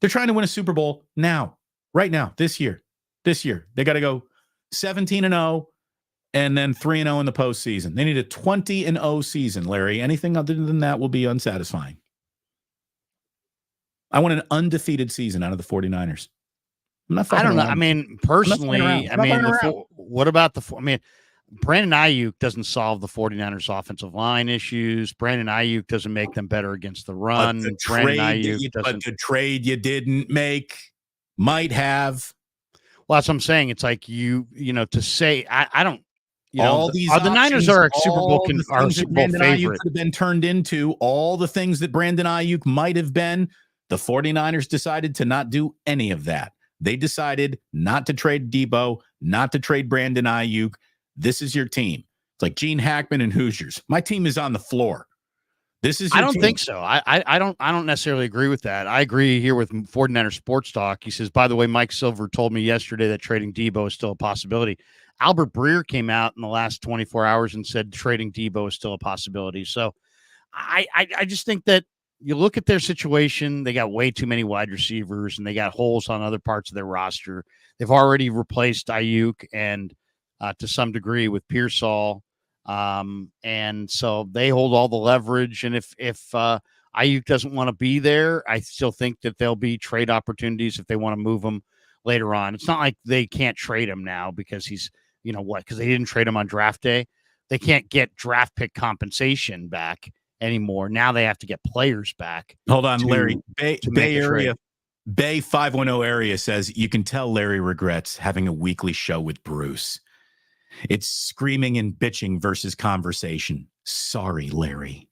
They're trying to win a Super Bowl now, right now, this year. They got to go 17-0 and then 3-0 in the postseason. They need a 20-0 season, Larry. Anything other than that will be unsatisfying. I want an undefeated season out of the 49ers. I don't know. I mean, personally, what about Brandon Aiyuk doesn't solve the 49ers offensive line issues. Brandon Aiyuk doesn't make them better against the run. But the trade you didn't make might have. Well, that's what I'm saying. It's like to say, I don't, all these the Niners are a Super Bowl Brandon favorite. Aiyuk could have been turned into, all the things that Brandon Aiyuk might have been. The 49ers decided to not do any of that. They decided not to trade Debo, not to trade Brandon Aiyuk. This is your team. It's like Gene Hackman and Hoosiers. My team is on the floor. This is your I don't team. think so. I don't necessarily agree with that. I agree here with 49ers Sports Talk. He says, by the way, Mike Silver told me yesterday that trading Debo is still a possibility. Albert Breer came out in the last 24 hours and said trading Debo is still a possibility. So I just think that you look at their situation, they got way too many wide receivers and they got holes on other parts of their roster. They've already replaced Aiyuk and to some degree with Pearsall. And so they hold all the leverage. And if Aiyuk doesn't want to be there, I still think that there'll be trade opportunities if they want to move him later on. It's not like they can't trade him now because he's, because they didn't trade him on draft day. They can't get draft pick compensation back anymore. Now they have to get players back. Hold on, Larry. Bay Area, Bay 510 area says you can tell Larry regrets having a weekly show with Bruce. It's screaming and bitching versus conversation. Sorry, Larry.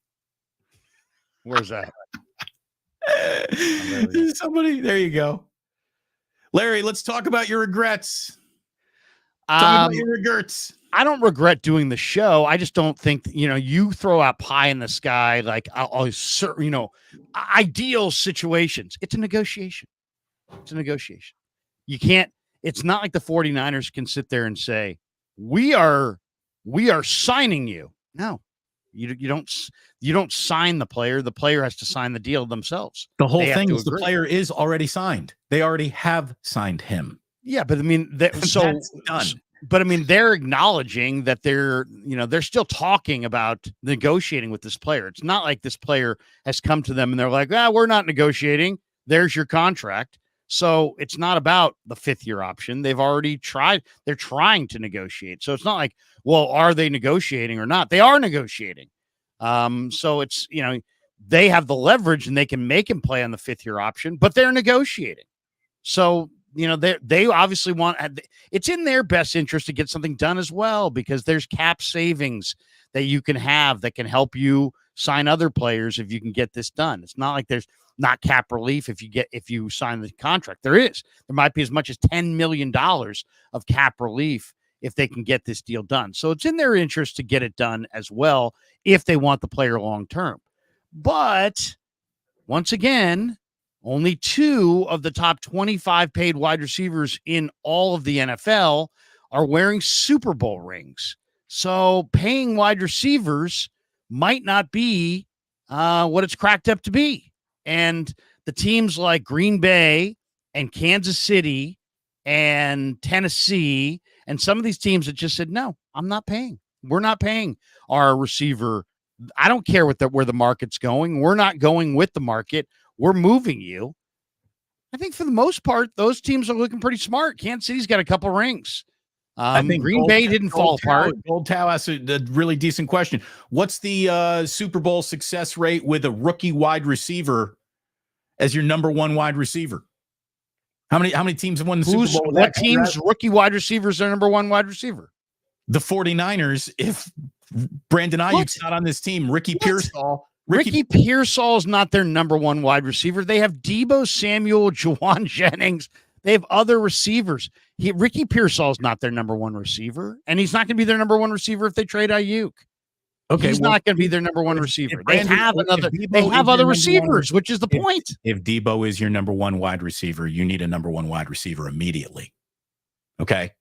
Where's that? Somebody, there you go. Larry, let's talk about your regrets. Talk about your regrets. I don't regret doing the show. I just don't think, you throw out pie in the sky, like, ideal situations. It's a negotiation. It's a negotiation. You can't, it's not like the 49ers can sit there and say, we are signing you. No, you don't sign the player. The player has to sign the deal themselves. The whole thing is the player is already signed. They already have signed him. Yeah, but I mean, that's done. But I mean, they're acknowledging that they're still talking about negotiating with this player. It's not like this player has come to them and they're like, we're not negotiating. There's your contract. So it's not about the 5th-year option. They've already tried. They're trying to negotiate. So it's not like, well, are they negotiating or not? They are negotiating. So it's, they have the leverage and they can make him play on the 5th-year option, but they're negotiating. So, they obviously want, it's in their best interest to get something done as well, because there's cap savings that you can have that can help you sign other players if you can get this done. It's not like there's not cap relief if you sign the contract. There might be as much as $10 million of cap relief if they can get this deal done. So it's in their interest to get it done as well if they want the player long term. But once again, only 2 of the top 25 paid wide receivers in all of the NFL are wearing Super Bowl rings. So paying wide receivers might not be what it's cracked up to be. And the teams like Green Bay and Kansas City and Tennessee and some of these teams that just said, no, I'm not paying. We're not paying our receiver. I don't care where the market's going. We're not going with the market. We're moving you. I think for the most part, those teams are looking pretty smart. Kansas City's got a couple rings. I think Green Bay didn't fall apart. Gold Tao asked a really decent question. What's the Super Bowl success rate with a rookie wide receiver as your number 1 wide receiver? How many teams have won the Super Bowl? What team's rookie wide receiver is their number 1 wide receiver? The 49ers. If Brandon Aiyuk's not on this team, Ricky Pearsall is not their number 1 wide receiver. They have Debo Samuel, Juwan Jennings. They have other receivers. Ricky Pearsall is not their number 1 receiver, and he's not going to be their number 1 receiver if they trade Aiyuk. Okay, he's not going to be their number 1 receiver. They have other receivers, which is the point. If Debo is your number 1 wide receiver, you need a number 1 wide receiver immediately. Okay.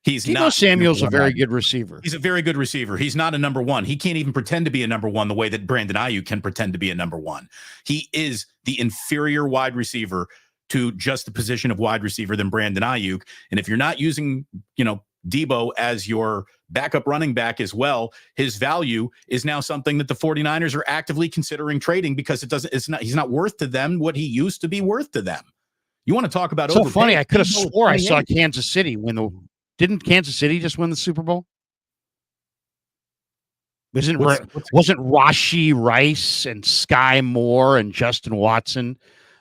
Debo Samuel's a very good receiver. He's a very good receiver. He's not a number 1. He can't even pretend to be a number 1 the way that Brandon Aiyuk can pretend to be a number 1. He is the inferior wide receiver to just the position of wide receiver than Brandon Aiyuk. And if you're not using, Debo as your backup running back as well, his value is now something that the 49ers are actively considering trading, because he's not worth to them what he used to be worth to them. You want to talk about so funny? I could have swore I saw Kansas City win didn't Kansas City just win the Super Bowl? Wasn't Rashee Rice and Sky Moore and Justin Watson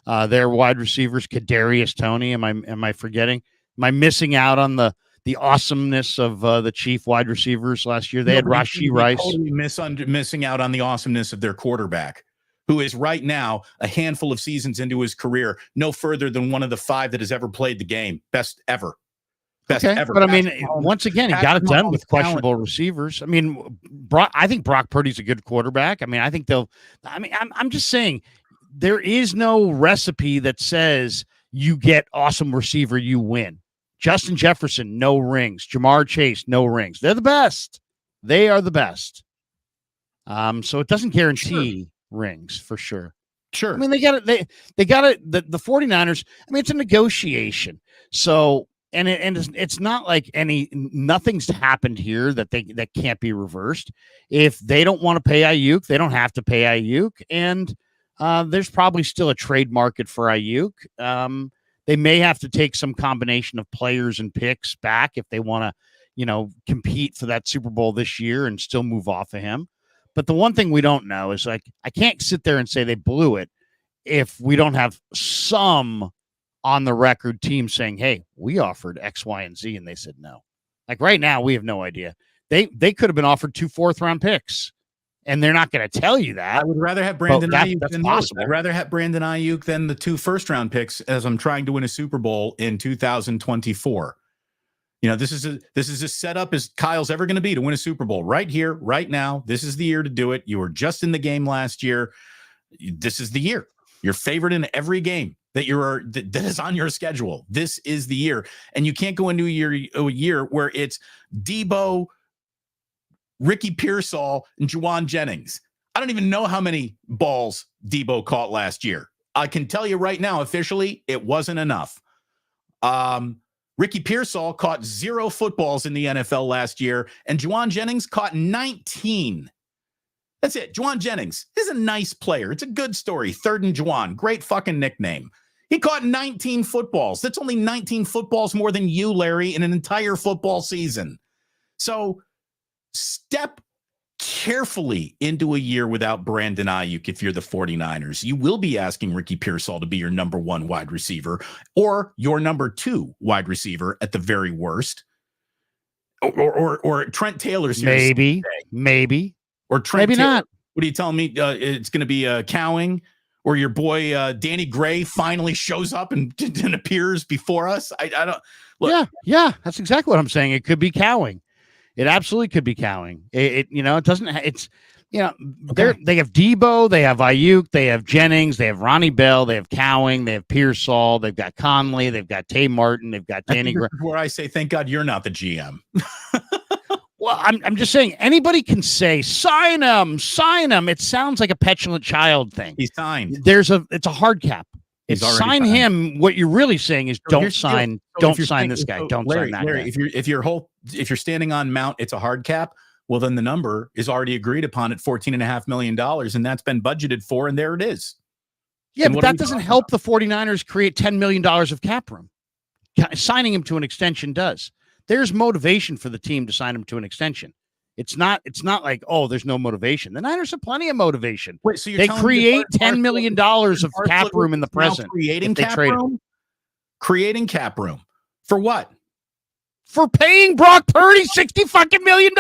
their wide receivers? Kadarius Toney? Am I forgetting? Am I missing out on the awesomeness of the Chief wide receivers last year? They had Rashee Rice. Totally missing out on the awesomeness of their quarterback, who is right now a handful of seasons into his career, no further than one of the 5 that has ever played the game. Best ever. Ever. But I mean, once again, he got it done with questionable receivers. I mean, I think Brock Purdy's a good quarterback. I mean, I think I'm just saying, there is no recipe that says you get awesome receiver, you win. Justin Jefferson, no rings. Jamar Chase, no rings. They're the best. They are the best. So it doesn't guarantee rings for sure. Sure. I mean, they got it. They got it. The 49ers. I mean, it's a negotiation. So. And it's not like nothing's happened here that can't be reversed. If they don't want to pay Aiyuk, they don't have to pay Aiyuk. And there's probably still a trade market for Aiyuk. They may have to take some combination of players and picks back if they want to, compete for that Super Bowl this year and still move off of him. But the one thing we don't know is, like, I can't sit there and say they blew it if we don't have some on the record team saying, hey, we offered X, Y, and Z, and they said no. Like right now, we have no idea. They could have been offered 2 4th-round picks, and they're not going to tell you that. I would rather have Brandon Aiyuk than possible. I'd rather have Brandon Aiyuk than the 2 first-round picks as I'm trying to win a Super Bowl in 2024. This is as set up as Kyle's ever going to be to win a Super Bowl right here, right now. This is the year to do it. You were just in the game last year. This is the year. You're favored in every game that is on your schedule. This is the year, and you can't go into a year where it's Debo, Ricky Pearsall, and Juwan Jennings. I don't even know how many balls Debo caught last year. I can tell you right now, officially, it wasn't enough. Ricky Pearsall caught 0 footballs in the NFL last year, and Juwan Jennings caught 19. That's it. Juwan Jennings is a nice player. It's a good story. Third and Juwan. Great fucking nickname. He caught 19 footballs. That's only 19 footballs more than you, Larry, in an entire football season. So step carefully into a year without Brandon Aiyuk if you're the 49ers. You will be asking Ricky Pearsall to be your number 1 wide receiver or your number 2 wide receiver at the very worst. Or Trent Taylor's here. Maybe. Or Trent Maybe Taylor. not. What are you telling me? It's going to be Cowing, or your boy Danny Gray finally shows up and appears before us? I don't. Look. Yeah. That's exactly what I'm saying. It could be Cowing. It absolutely could be Cowing. It doesn't. It's They have Debo, they have Aiyuk, they have Jennings, they have Ronnie Bell, they have Cowing, they have Pearsall, they've got Conley, they've got Tay Martin, they've got Danny Gray. Where I say, thank God you're not the GM. Well, I'm just saying anybody can say sign him. It sounds like a petulant child thing. He's signed. It's a hard cap. It's sign signed him. What you're really saying is don't sign this guy. Don't Larry, sign that guy. If you're standing on Mount, it's a hard cap. Well, then the number is already agreed upon at $14.5 million, and that's been budgeted for, and there it is. Yeah, but that doesn't help the 49ers create $10 million of cap room. Signing him to an extension does. There's motivation for the team to sign him to an extension. It's not like, oh, there's no motivation. The Niners have plenty of motivation. Wait, so they create $10 million of cap room in the present. Creating cap room? Creating cap room. For what? For paying Brock Purdy $60 million,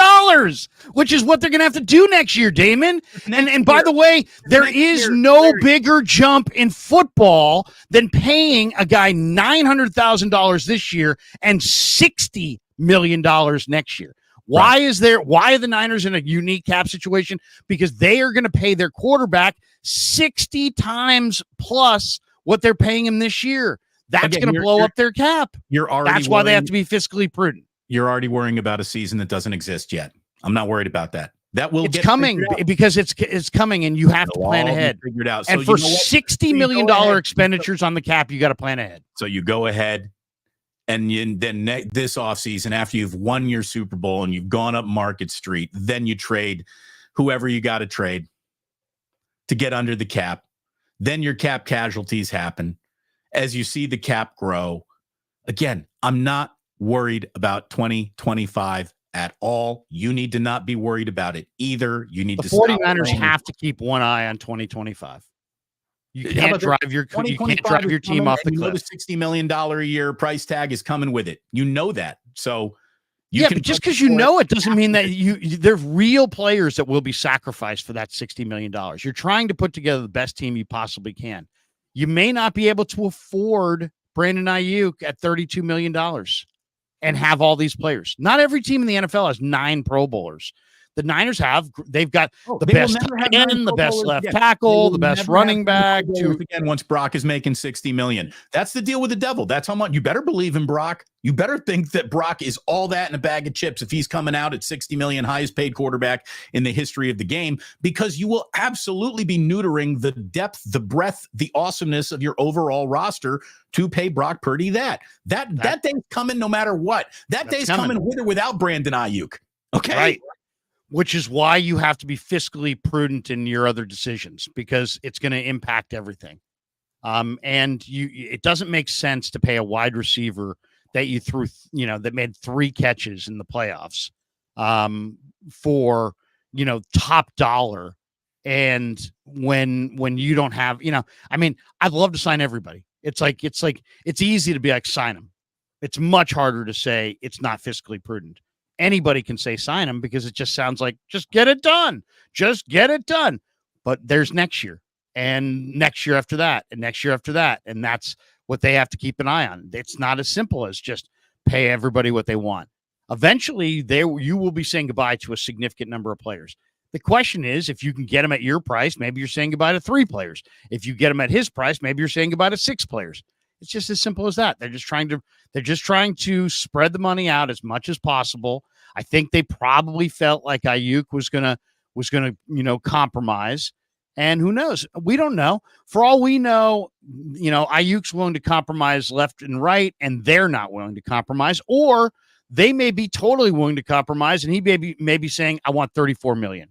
which is what they're going to have to do next year, Damon. And by the way, there is no bigger jump in football than paying a guy $900,000 this year and $60 million next year. Why are the Niners in a unique cap situation? Because they are going to pay their quarterback 60 times plus what they're paying him this year. That's going to blow up their cap. That's why they have to be fiscally prudent. You're already worrying about a season that doesn't exist yet. I'm not worried about that. It's coming because it's coming, and you have to plan ahead. Figured out. And for $60 million expenditures on the cap, you got to plan ahead. So you go ahead, and then this offseason, after you've won your Super Bowl and you've gone up Market Street, then you trade whoever you got to trade to get under the cap. Then your cap casualties happen. As you see the cap grow, again, I'm not worried about 2025 at all. You need to not be worried about it either. You need the 49ers have to keep one eye on 2025. You can't drive your team off the cliff. The $60 million a year price tag is coming with it. You know that. So but just because you know it doesn't mean that there's real players that will be sacrificed for that $60 million. You're trying to put together the best team you possibly can. You may not be able to afford Brandon Aiyuk at $32 million and have all these players. Not every team in the NFL has 9 Pro Bowlers. The Niners they've got the best tight end, the best left tackle, the best running back. Again, once Brock is making $60 million, that's the deal with the devil. That's how much you better believe in Brock. You better think that Brock is all that in a bag of chips if he's coming out at $60 million, highest paid quarterback in the history of the game, because you will absolutely be neutering the depth, the breadth, the awesomeness of your overall roster to pay Brock Purdy that day's coming no matter what. That day's coming with or without Brandon Aiyuk. Okay. Right. Which is why you have to be fiscally prudent in your other decisions, because it's going to impact everything. It doesn't make sense to pay a wide receiver that you threw, that made 3 catches in the playoffs, for, top dollar. And when you don't have, I'd love to sign everybody. It's easy to be like, sign them. It's much harder to say it's not fiscally prudent. Anybody can say sign him because it just sounds like just get it done. But there's next year and next year after that and next year after that. And that's what they have to keep an eye on. It's not as simple as just pay everybody what they want. Eventually, you will be saying goodbye to a significant number of players. The question is, if you can get them at your price, maybe you're saying goodbye to 3 players. If you get them at his price, maybe you're saying goodbye to 6 players. It's just as simple as that. They're just trying to spread the money out as much as possible. I think they probably felt like Aiyuk was gonna compromise. And who knows? We don't know. For all we know, Aiyuk's willing to compromise left and right, and they're not willing to compromise, or they may be totally willing to compromise, and he may be saying, "I want $34 million,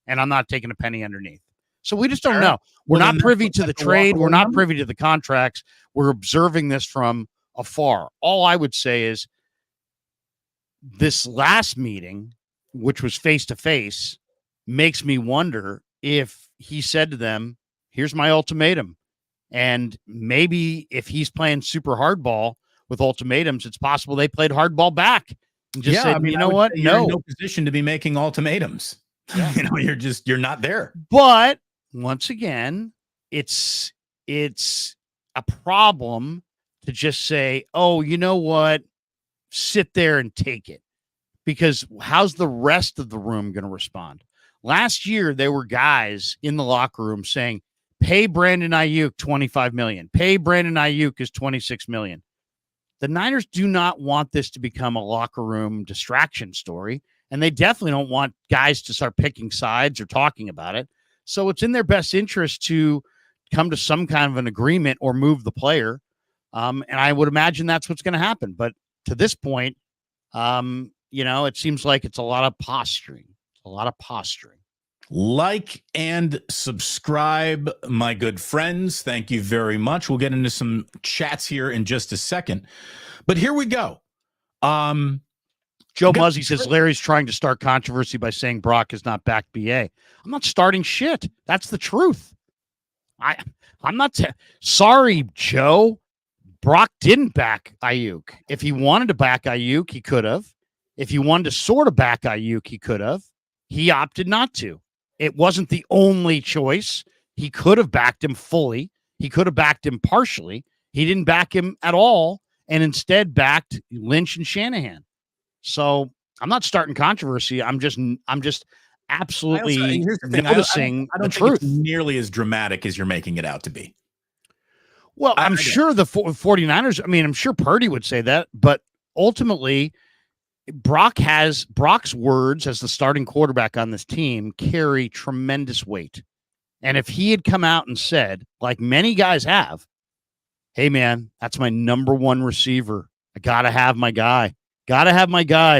and I'm not taking a penny underneath." So we just don't know. We're not privy to the trade. We're not privy to the contracts. We're observing this from afar. All I would say is this last meeting, which was face to face, makes me wonder if he said to them, "Here's my ultimatum." And maybe if he's playing super hardball with ultimatums, it's possible they played hardball back and just said, "You know what? You're in no position to be making ultimatums. Yeah. You're not there." But once again, it's a problem to just say, "Oh, you know what? Sit there and take it." Because how's the rest of the room going to respond? Last year, there were guys in the locker room saying, "Pay Brandon Aiyuk $25 million. Pay Brandon Aiyuk is $26 million." The Niners do not want this to become a locker room distraction story, and they definitely don't want guys to start picking sides or talking about it. So it's in their best interest to come to some kind of an agreement or move the player. And I would imagine that's what's going to happen. But to this point, it seems like it's a lot of posturing. Like and subscribe, my good friends. Thank you very much. We'll get into some chats here in just a second. But here we go. Joe Muzzy says Larry's trying to start controversy by saying Brock is not back BA. I'm not starting shit. That's the truth. I'm not sorry, Joe. Brock didn't back Aiyuk. If he wanted to back Aiyuk, he could have. If he wanted to sort of back Aiyuk, he could have. He opted not to. It wasn't the only choice. He could have backed him fully. He could have backed him partially. He didn't back him at all and instead backed Lynch and Shanahan. So I'm not starting controversy. I'm just absolutely noticing I don't the think truth. it's nearly as dramatic as you're making it out to be. Well, I'm sure the 49ers, I'm sure Purdy would say that, but ultimately Brock's words as the starting quarterback on this team carry tremendous weight. And if he had come out and said, like many guys have, "Hey man, that's my number one receiver. I got to have my guy.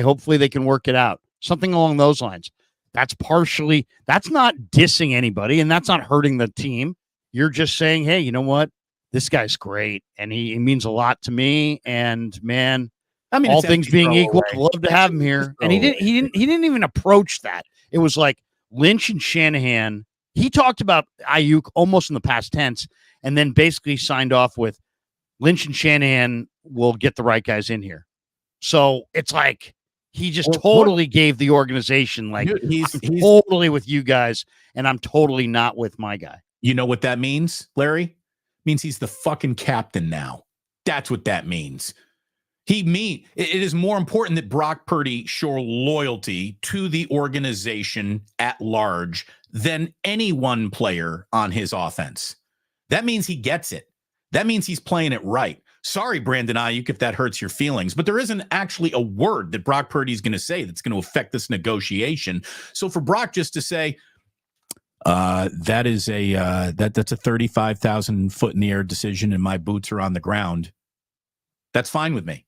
Hopefully they can work it out." Something along those lines. That's not dissing anybody and that's not hurting the team. You're just saying, "Hey, you know what? This guy's great. And he means a lot to me. And man, all things being equal, I'd love to have him here." And he didn't even approach that. It was like Lynch and Shanahan. He talked about Aiyuk almost in the past tense and then basically signed off with Lynch and Shanahan will get the right guys in here. So it's like he just totally gave the organization like, he's totally with you guys and I'm totally not with my guy. You know what that means, Larry? It means he's the fucking captain now. That's what that means. It is more important that Brock Purdy show loyalty to the organization at large than any one player on his offense. That means he gets it. That means he's playing it right. Sorry, Brandon Aiyuk, if that hurts your feelings, but there isn't actually a word that Brock Purdy is going to say that's going to affect this negotiation. So for Brock just to say, that's a 35,000 foot in the air decision and my boots are on the ground, that's fine with me.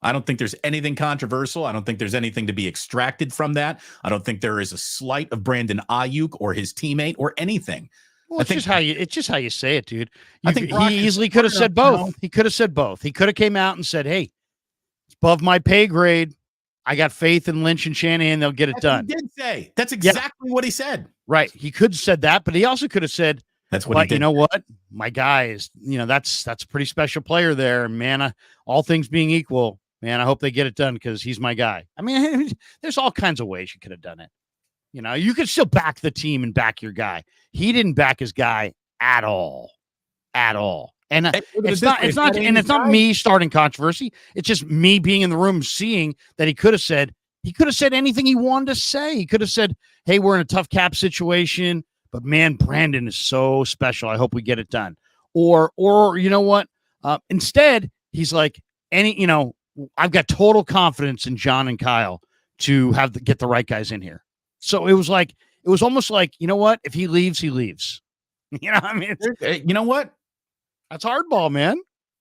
I don't think there's anything controversial. I don't think there's anything to be extracted from that. I don't think there is a slight of Brandon Aiyuk or his teammate or anything. Well, it's just how you say it, dude. I think he easily could have said both. He could have said both. He could have came out and said, "Hey, it's above my pay grade. I got faith in Lynch and Shanahan. They'll get it done." He did say. That's exactly what he said. Right. He could have said that, but he also could have said, "That's what he did." You know what? My guy is, that's a pretty special player there. Man, all things being equal, man, I hope they get it done because he's my guy. There's all kinds of ways you could have done it. You could still back the team and back your guy. He didn't back his guy at all. And Hey, look at it's it this not, way, it's if not, that ain't and his it's not guy- me starting controversy. It's just me being in the room, seeing that he could have said anything he wanted to say. He could have said, "Hey, we're in a tough cap situation, but man, Brandon is so special. I hope we get it done." Or you know what? Instead, he's like, I've got total confidence in John and Kyle to get the right guys in here. So it was almost like, you know what? If he leaves, he leaves. You know, I mean, you know what? that's hardball, man.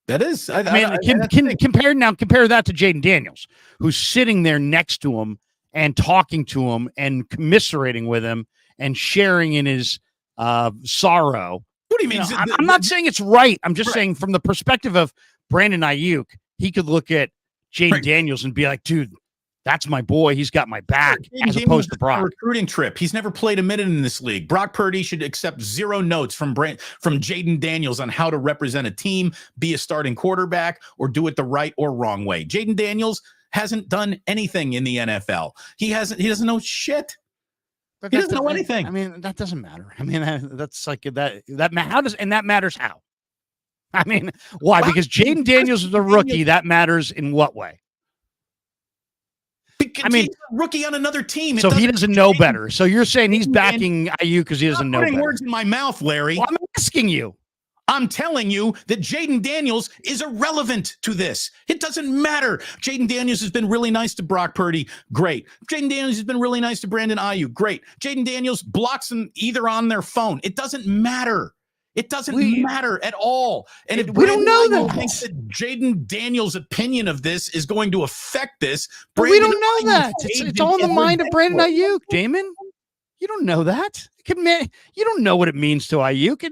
That is. I mean, compare that to Jaden Daniels, who's sitting there next to him and talking to him and commiserating with him and sharing in his sorrow. What do you mean? I'm not saying it's right. I'm just saying from the perspective of Brandon Aiyuk, he could look at Jaden Daniels and be like, dude, that's my boy. He's got my back, as opposed to Brock. Recruiting trip. He's never played a minute in this league. Brock Purdy should accept 0 notes from Jaden Daniels on how to represent a team, be a starting quarterback, or do it the right or wrong way. Jaden Daniels hasn't done anything in the NFL. He doesn't know shit. He doesn't know anything. I mean, that doesn't matter. I mean, that's like that matters how? I mean, why? Because Jaden Daniels is a rookie. That matters in what way? Because he's a rookie on another team. So he doesn't know better. So you're saying he's backing Aiyuk because he doesn't know better. Putting words in my mouth, Larry. Well, I'm asking you. I'm telling you that Jaden Daniels is irrelevant to this. It doesn't matter. Jaden Daniels has been really nice to Brock Purdy. Great. Jaden Daniels has been really nice to Brandon Aiyuk. Great. Jaden Daniels blocks them either on their phone. It doesn't matter. It doesn't matter at all. And if we don't know that. Thinks that Jaden Daniels' opinion of this is going to affect this, we don't know that. It's all in the mind of Brandon Aiyuk, Damon. You don't know that. You don't know what it means to Aiyuk.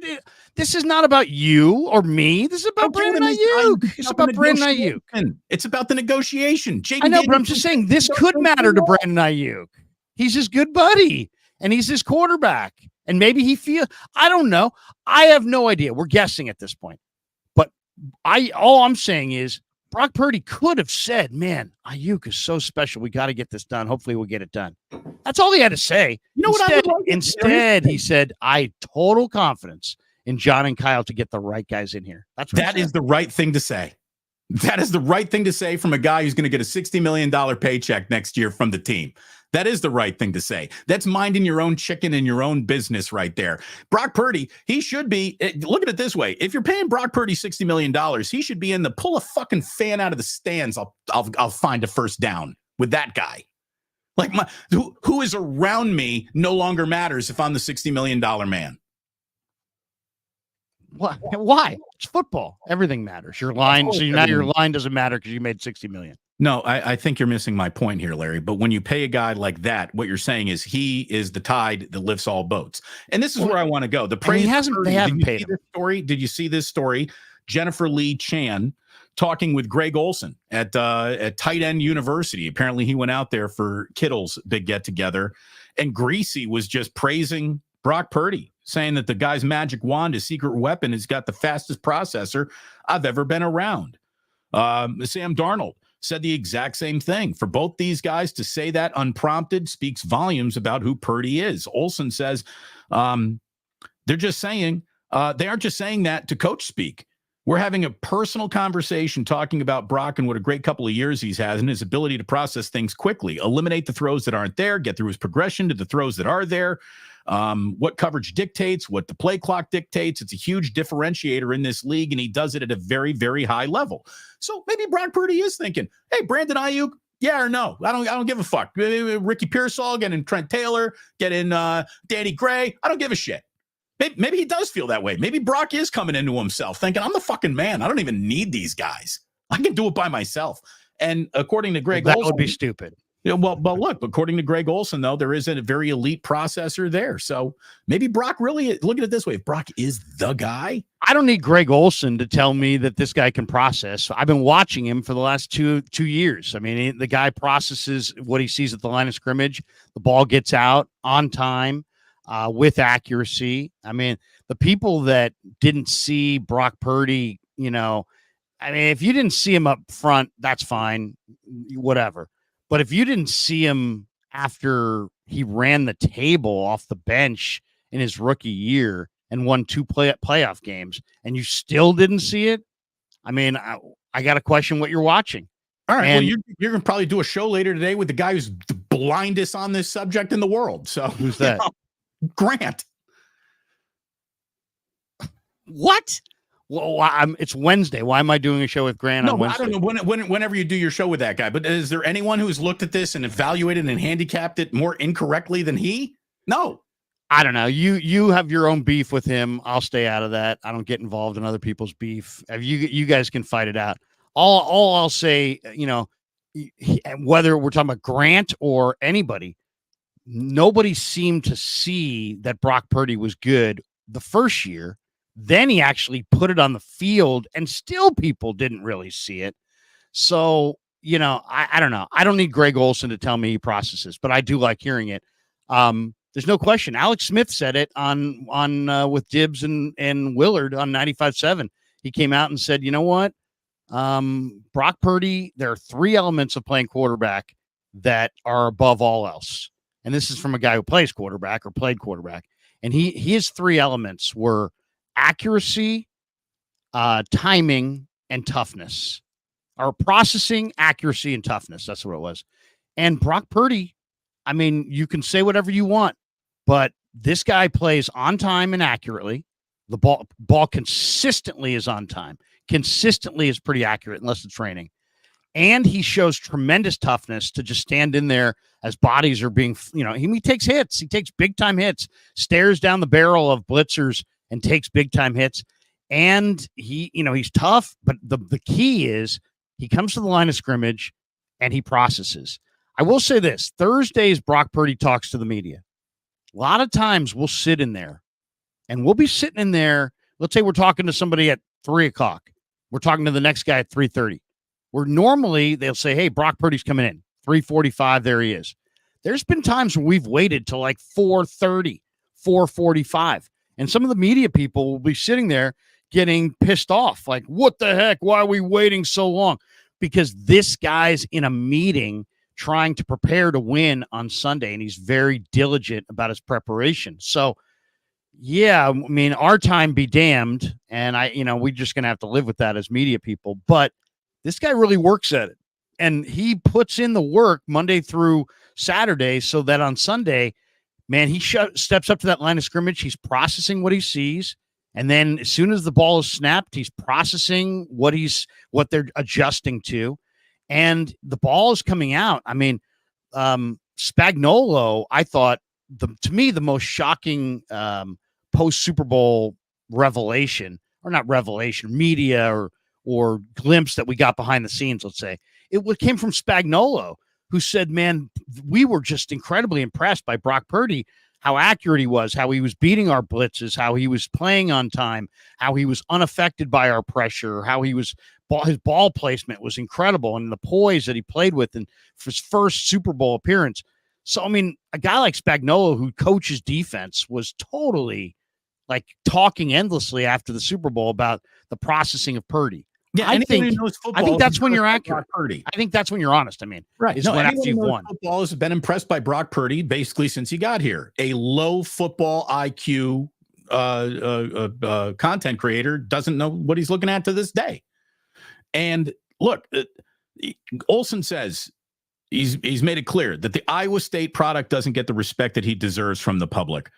This is not about you or me. This is about Brandon Aiyuk. It's about Brandon Aiyuk. It's about the negotiation. I know, but I'm just saying this could matter to Brandon Aiyuk. He's his good buddy, and he's his quarterback. And maybe I don't know. I have no idea. We're guessing at this point. But all I'm saying is Brock Purdy could have said, man, Aiyuk is so special. We got to get this done. Hopefully we'll get it done. That's all he had to say. You know what? Instead, he said, I total confidence in John and Kyle to get the right guys in here. That is the right thing to say. That is the right thing to say from a guy who's going to get a $60 million paycheck next year from the team. That is the right thing to say. That's minding your own chicken and your own business right there. Brock Purdy, he should be, look at it this way. If you're paying Brock Purdy $60 million, he should be in the pull a fucking fan out of the stands. I'll find a first down with that guy. Like who is around me no longer matters if I'm the $60 million man. Why? It's football. Everything matters. Your line. So now your line doesn't matter because you made $60 million. No, I think you're missing my point here, Larry. But when you pay a guy like that, what you're saying is he is the tide that lifts all boats. And this is where I want to go. The praise. They haven't paid him. Did you see this story? Jennifer Lee Chan talking with Greg Olson at Tight End University. Apparently, he went out there for Kittle's big get together, and Greasy was just praising Brock Purdy, saying that the guy's magic wand, his secret weapon, has got the fastest processor I've ever been around. Sam Darnold said the exact same thing. For both these guys to say that unprompted speaks volumes about who Purdy is. Olson says they're just saying they aren't just saying that to coach speak. We're having a personal conversation talking about Brock and what a great couple of years he's had and his ability to process things quickly, eliminate the throws that aren't there, get through his progression to the throws that are there. What coverage dictates, what the play clock dictates. It's a huge differentiator in this league, and he does it at a very, very high level. So maybe Brock Purdy is thinking, hey, Brandon Aiyuk, yeah or no? I don't give a fuck. Ricky Pearsall, get in Trent Taylor, get in Danny Gray. I don't give a shit. Maybe he does feel that way. Maybe Brock is coming into himself thinking, I'm the fucking man. I don't even need these guys. I can do it by myself. And according to Greg Olson, that would be stupid. Yeah, well, look, according to Greg Olson, though, there is a very elite processor there. So maybe Brock really, look at it this way. If Brock is the guy. I don't need Greg Olson to tell me that this guy can process. I've been watching him for the last two years. I mean, the guy processes what he sees at the line of scrimmage. The ball gets out on time with accuracy. I mean, the people that didn't see Brock Purdy, if you didn't see him up front, that's fine, whatever. But if you didn't see him after he ran the table off the bench in his rookie year and won 2 playoff games, and you still didn't see it. I mean, I got to question what you're watching. All right. Well, you're going to probably do a show later today with the guy who's the blindest on this subject in the world. So who's that? Grant. What? Well, it's Wednesday. Why am I doing a show with Grant on Wednesday? I don't know whenever you do your show with that guy, but is there anyone who's looked at this and evaluated and handicapped it more incorrectly than he? No. I don't know. You have your own beef with him. I'll stay out of that. I don't get involved in other people's beef. You guys can fight it out. All I'll say, whether we're talking about Grant or anybody, nobody seemed to see that Brock Purdy was good the first year. Then he actually put it on the field, and still people didn't really see it. So, I don't know. I don't need Greg Olsen to tell me he processes, but I do like hearing it. There's no question. Alex Smith said it on with Dibbs and Willard on 95.7. He came out and said, you know what? Brock Purdy, there are 3 elements of playing quarterback that are above all else. And this is from a guy who plays quarterback or played quarterback. And his 3 elements were accuracy, timing, and toughness. Or processing, accuracy, and toughness. That's what it was. And Brock Purdy, I mean, you can say whatever you want, but this guy plays on time and accurately. The ball consistently is on time. Consistently is pretty accurate unless it's raining. And he shows tremendous toughness to just stand in there as bodies are being, he takes hits. He takes big time hits, stares down the barrel of blitzers and takes big time hits. And he's tough, but the key is he comes to the line of scrimmage and he processes. I will say this: Thursdays, Brock Purdy talks to the media. A lot of times we'll sit in there and we'll be sitting in there. Let's say we're talking to somebody at 3:00. We're talking to the next guy at 3:30. Where normally they'll say, hey, Brock Purdy's coming in. 3:45, there he is. There's been times when we've waited till like 4:30, 4:45. And some of the media people will be sitting there getting pissed off. Like, what the heck? Why are we waiting so long? Because this guy's in a meeting trying to prepare to win on Sunday, and he's very diligent about his preparation. So, yeah, I mean, our time be damned, and we're just going to have to live with that as media people. But this guy really works at it, and he puts in the work Monday through Saturday so that on Sunday, man, he steps up to that line of scrimmage. He's processing what he sees. And then as soon as the ball is snapped, he's processing what they're adjusting to. And the ball is coming out. I mean, Spagnuolo, I thought, to me, the most shocking post-Super Bowl revelation, or not revelation, media or glimpse that we got behind the scenes, let's say, it came from Spagnuolo, who said, man, we were just incredibly impressed by Brock Purdy, how accurate he was, how he was beating our blitzes, how he was playing on time, how he was unaffected by our pressure, how his ball placement was incredible, and the poise that he played with in his first Super Bowl appearance. So, I mean, a guy like Spagnuolo, who coaches defense, was totally like talking endlessly after the Super Bowl about the processing of Purdy. Yeah, I think that's when you're accurate. Purdy. I think that's when you're honest. I mean, right? Is when after you've won. Football has been impressed by Brock Purdy basically since he got here. A low football IQ content creator doesn't know what he's looking at to this day. And look, Olsen says he's made it clear that the Iowa State product doesn't get the respect that he deserves from the public.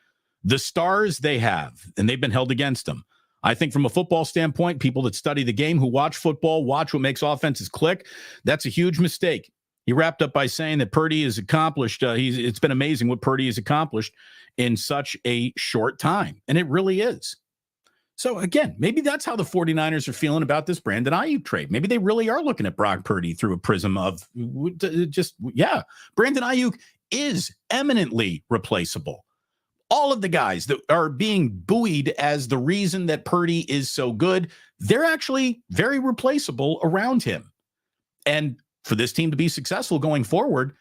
The stars they have, and they've been held against them. I think from a football standpoint, people that study the game, who watch football, watch what makes offenses click, that's a huge mistake. He wrapped up by saying that Purdy has accomplished, it's been amazing what Purdy has accomplished in such a short time. And it really is. So again, maybe that's how the 49ers are feeling about this Brandon Aiyuk trade. Maybe they really are looking at Brock Purdy through a prism of Brandon Aiyuk is eminently replaceable. All of the guys that are being buoyed as the reason that Purdy is so good, they're actually very replaceable around him. And for this team to be successful going forward,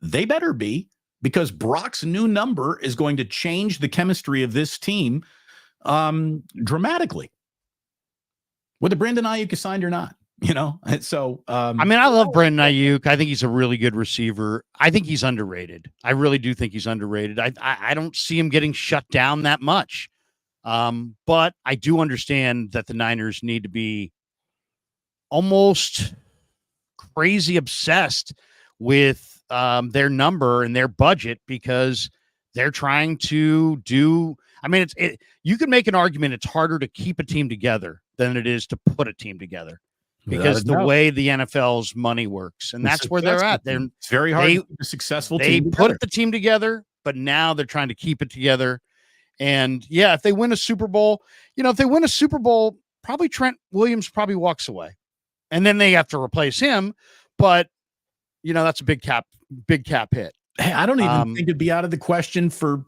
they better be, because Brock's new number is going to change the chemistry of this team dramatically, whether Brandon Aiyuk is signed or not. So I mean, I love Brandon Aiyuk. I think he's a really good receiver. I think he's underrated. I really do think he's underrated. I don't see him getting shut down that much. But I do understand that the Niners need to be almost crazy obsessed with their number and their budget because they're trying to do. I mean, you can make an argument it's harder to keep a team together than it is to put a team together because the way the NFL's money works, and that's where they're at. It's very hard to keep a successful team together. They put the team together, but now they're trying to keep it together. And yeah, if they win a Super Bowl, probably Trent Williams probably walks away, and then they have to replace him. But that's a big cap hit. Hey, I don't even think it'd be out of the question for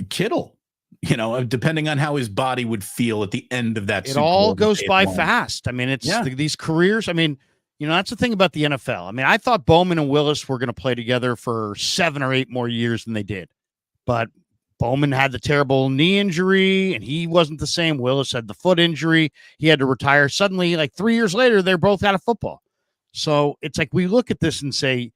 Kittle, depending on how his body would feel at the end of that. It all goes by fast. I mean, it's these careers. I mean, that's the thing about the NFL. I mean, I thought Bowman and Willis were going to play together for 7 or 8 more years than they did. But Bowman had the terrible knee injury, and he wasn't the same. Willis had the foot injury. He had to retire. Suddenly, like 3 years later, they're both out of football. So it's like we look at this and say,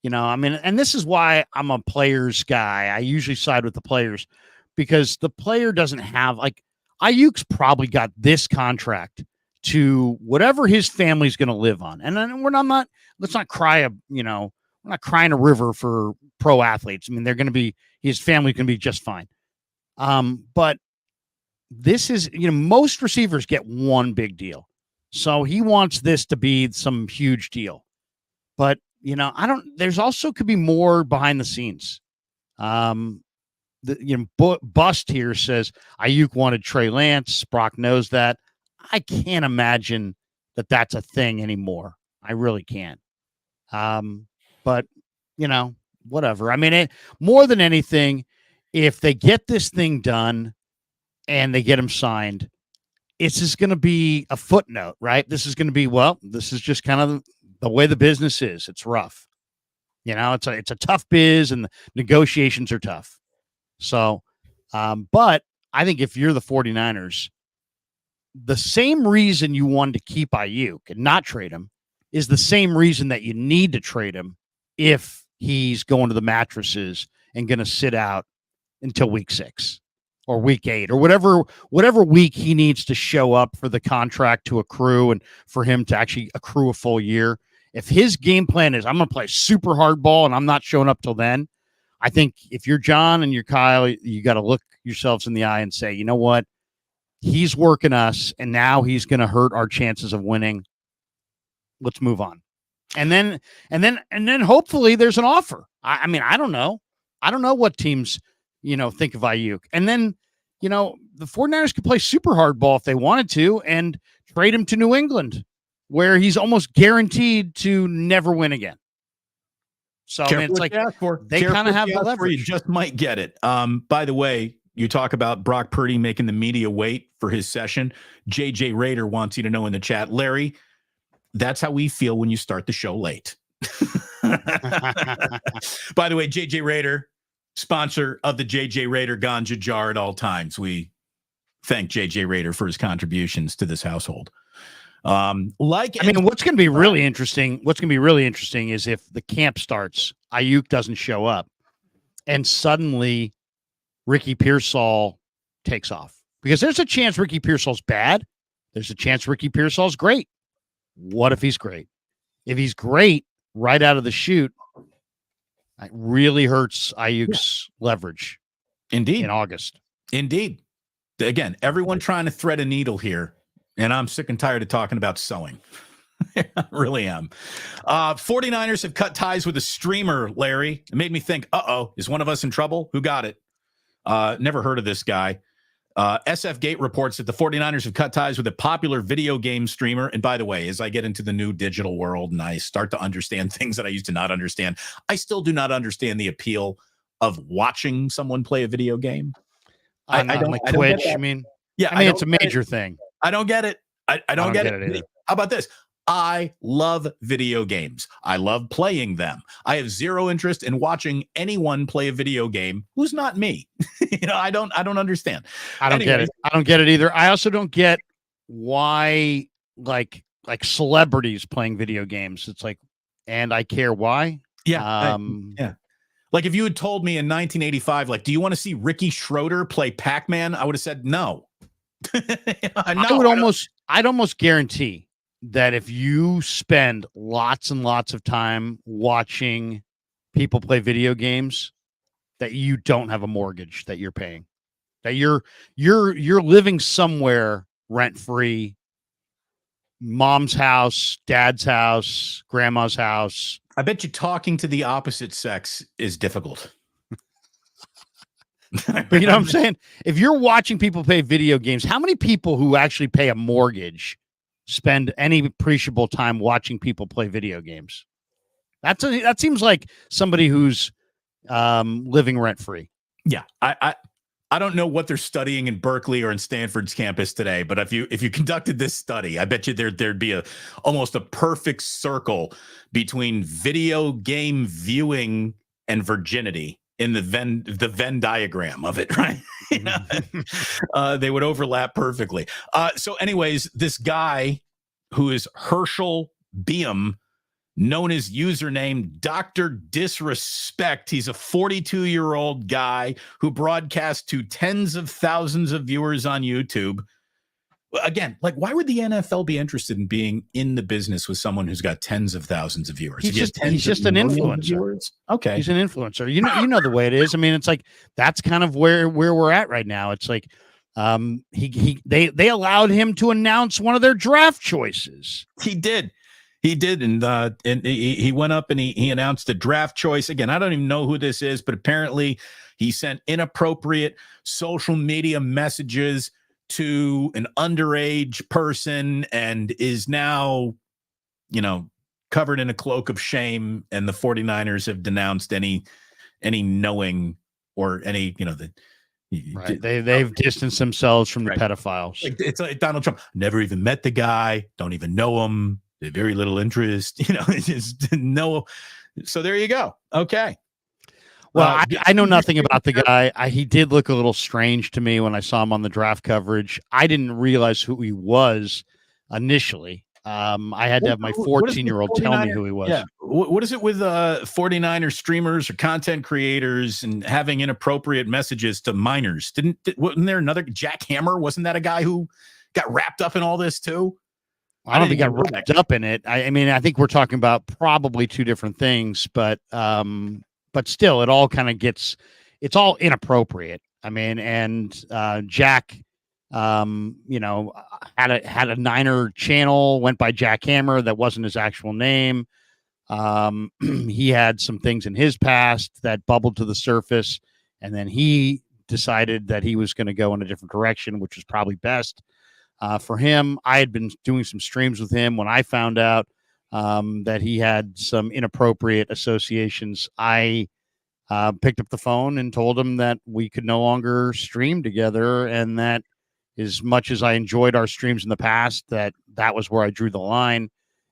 and this is why I'm a players guy. I usually side with the players because the player doesn't have, like, Aiyuk's probably got this contract to whatever his family's going to live on. And then let's not cry, we're not crying a river for pro athletes. I mean, his family can be just fine. But this is, most receivers get one big deal. So he wants this to be some huge deal. But, there's also could be more behind the scenes. Bust here says Aiyuk wanted Trey Lance. Brock knows that. I can't imagine that that's a thing anymore. I really can't. But, whatever. I mean, more than anything, if they get this thing done and they get him signed, it's just going to be a footnote, right? This is going to be, this is just kind of the way the business is. It's rough. It's a tough biz and the negotiations are tough. So, but I think if you're the 49ers, the same reason you wanted to keep Aiyuk and not trade him is the same reason that you need to trade him if he's going to the mattresses and going to sit out until week 6 or week 8 or whatever week he needs to show up for the contract to accrue and for him to actually accrue a full year. If his game plan is I'm going to play super hard ball and I'm not showing up till then, I think if you're John and you're Kyle, you got to look yourselves in the eye and say, you know what? He's working us and now he's going to hurt our chances of winning. Let's move on. And then hopefully there's an offer. I mean, I don't know. I don't know what teams, think of Aiyuk. And then, the 49ers could play super hard ball if they wanted to and trade him to New England, where he's almost guaranteed to never win again. So, I mean, it's like they kind of have the leverage. You just might get it. By the way, you talk about Brock Purdy making the media wait for his session. JJ Rader wants you to know in the chat, Larry, that's how we feel when you start the show late. By the way, JJ Rader, sponsor of the JJ Rader Ganja Jar at all times. We thank JJ Rader for his contributions to this household. What's going to be really interesting is if the camp starts, Aiyuk doesn't show up, and suddenly Ricky Pearsall takes off. Because there's a chance Ricky Pearsall's bad. There's a chance Ricky Pearsall's great. What if he's great? If he's great right out of the chute, it really hurts Aiyuk's leverage. Indeed. In August. Indeed. Again, everyone trying to thread a needle here. And I'm sick and tired of talking about sewing. I really am. 49ers have cut ties with a streamer, Larry. It made me think, is one of us in trouble? Who got it? Never heard of this guy. SF Gate reports that the 49ers have cut ties with a popular video game streamer. And by the way, as I get into the new digital world and I start to understand things that I used to not understand, I still do not understand the appeal of watching someone play a video game. I don't like Twitch. I mean, it's a major thing. I don't get it. I don't get it either. How about this? I love video games. I love playing them. I have zero interest in watching anyone play a video game who's not me. I don't understand. I don't get it. I don't get it either. I also don't get why like celebrities playing video games. It's like, and I care why. Yeah. Like if you had told me in 1985, like, do you want to see Ricky Schroeder play Pac-Man? I would have said no. I'd almost guarantee that if you spend lots and lots of time watching people play video games, that you don't have a mortgage that you're paying, that you're living somewhere rent free, mom's house, dad's house, grandma's house. I bet you talking to the opposite sex is difficult. But you know what I'm saying? If you're watching people play video games, how many people who actually pay a mortgage spend any appreciable time watching people play video games? That seems like somebody who's living rent free. Yeah, I don't know what they're studying in Berkeley or in Stanford's campus today, but if you conducted this study, I bet you there'd be almost a perfect circle between video game viewing and virginity in the Venn diagram of it, right? They would overlap perfectly. So, anyways, this guy who is Herschel Beam, known as username Dr. Disrespect. He's a 42-year-old guy who broadcasts to tens of thousands of viewers on YouTube. Again, like, why would the NFL be interested in being in the business with someone who's got tens of thousands of viewers? He's just an influencer. Okay. He's an influencer. You know the way it is. I mean, it's like, that's kind of where we're at right now. It's like, they allowed him to announce one of their draft choices. He did. And he went up and he announced a draft choice. Again, I don't even know who this is, but apparently he sent inappropriate social media messages to an underage person and is now, covered in a cloak of shame. And the 49ers have denounced any knowing or any, right. They've distanced themselves from the pedophiles. It's like Donald Trump. Never even met the guy. Don't even know him. Very little interest, just no. So there you go. Okay. Well, I know nothing about the guy. He did look a little strange to me when I saw him on the draft coverage. I didn't realize who he was initially. I had to have my 14-year-old tell me who he was. Yeah. What is it with 49er streamers or content creators and having inappropriate messages to minors? Wasn't there another Jack Hammer? Wasn't that a guy who got wrapped up in all this too? I don't think I got wrapped up in it. I mean, I think we're talking about probably two different things, but still, it all kind of it's all inappropriate. I mean, and Jack, had a Niner channel, went by Jack Hammer. That wasn't his actual name. He had some things in his past that bubbled to the surface, and then he decided that he was going to go in a different direction, which was probably best. For him, I had been doing some streams with him when I found out that he had some inappropriate associations. I picked up the phone and told him that we could no longer stream together, and that as much as I enjoyed our streams in the past, that was where I drew the line.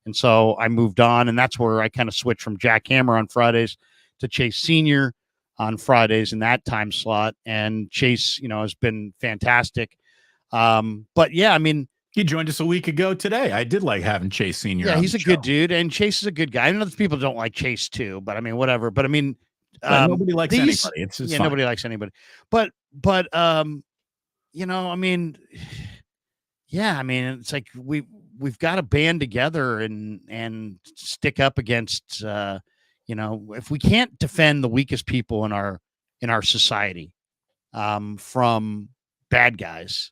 And so I moved on, and that's where I kind of switched from Jack Hammer on Fridays to Chase Sr. on Fridays in that time slot. And Chase, has been fantastic. But yeah, I mean, he joined us a week ago today. I did like having Chase Sr. Yeah, he's a good dude, and Chase is a good guy. I know that people don't like Chase too, but I mean, whatever. But I mean, nobody likes anybody. It's fine. Nobody likes anybody. But I mean, yeah, I mean, it's like we've got to band together and stick up against, if we can't defend the weakest people in our society, from bad guys,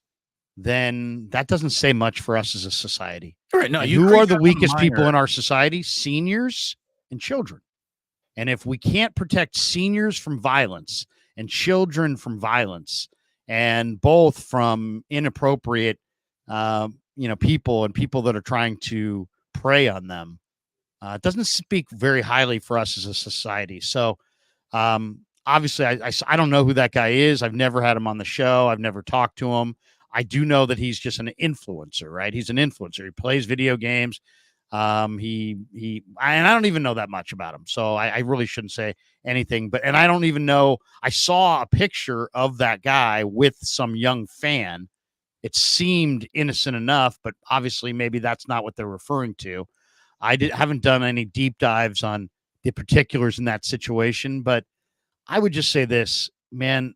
then that doesn't say much for us as a society. All right. No, who are the weakest people in our society? Seniors and children. And if we can't protect seniors from violence and children from violence, and both from inappropriate, people and people that are trying to prey on them, it doesn't speak very highly for us as a society. So, obviously, I don't know who that guy is. I've never had him on the show. I've never talked to him. I do know that he's just an influencer, right? He's an influencer. He plays video games. And I don't even know that much about him, so I really shouldn't say anything. And I don't even know. I saw a picture of that guy with some young fan. It seemed innocent enough, but obviously maybe that's not what they're referring to. I haven't done any deep dives on the particulars in that situation, but I would just say this, man,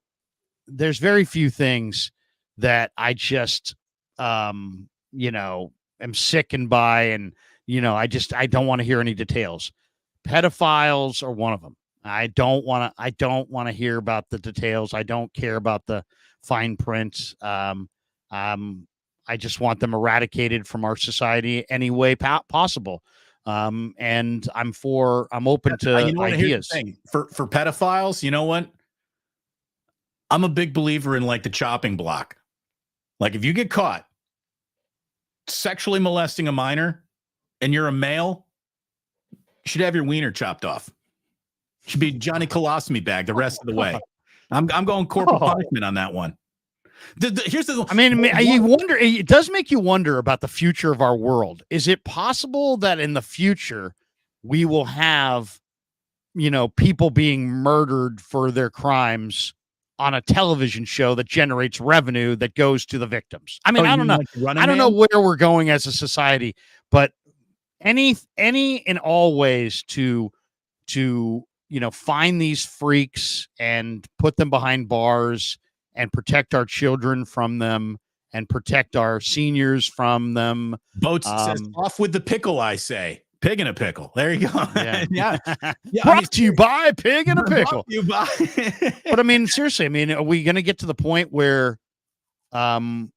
there's very few things that I just, am sickened by. And, I don't want to hear any details. Pedophiles are one of them. I don't want to hear about the details. I don't care about the fine print. I just want them eradicated from our society any way possible. And I'm open to Here's the ideas. thing. For pedophiles, you know what? I'm a big believer in like the chopping block. Like if you get caught sexually molesting a minor and you're a male, you should have your wiener chopped off. Should be Johnny Colostomy bag the rest of the way. I'm going corporal punishment on that one. Here's the. I mean, you wonder. It does make you wonder about the future of our world. Is it possible that in the future we will have, people being murdered for their crimes on a television show that generates revenue that goes to the victims? I mean, I don't know. Like I don't know where we're going as a society, but any in all ways to find these freaks and put them behind bars and protect our children from them and protect our seniors from them. Boats says off with the pickle, I say. Pig in a pickle. There you go. Yeah. Brought to you by Pig in a Pickle. But I mean, seriously, are we going to get to the point where, we're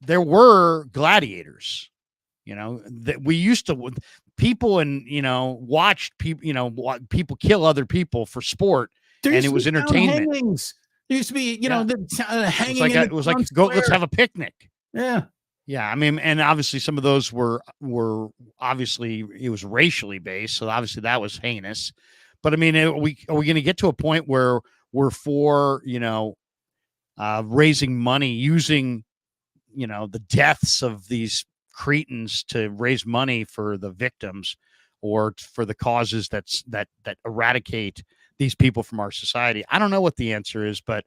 there were gladiators, that we used to people and, watched people, people kill other people for sport. And it was entertainment. There used to be, the hanging. It was like go, let's have a picnic. Yeah. Yeah. I mean, and obviously some of those were obviously it was racially based. So obviously that was heinous. But I mean, are we going to get to a point where we're for, raising money using, the deaths of these cretins to raise money for the victims or for the causes that eradicate these people from our society? I don't know what the answer is, but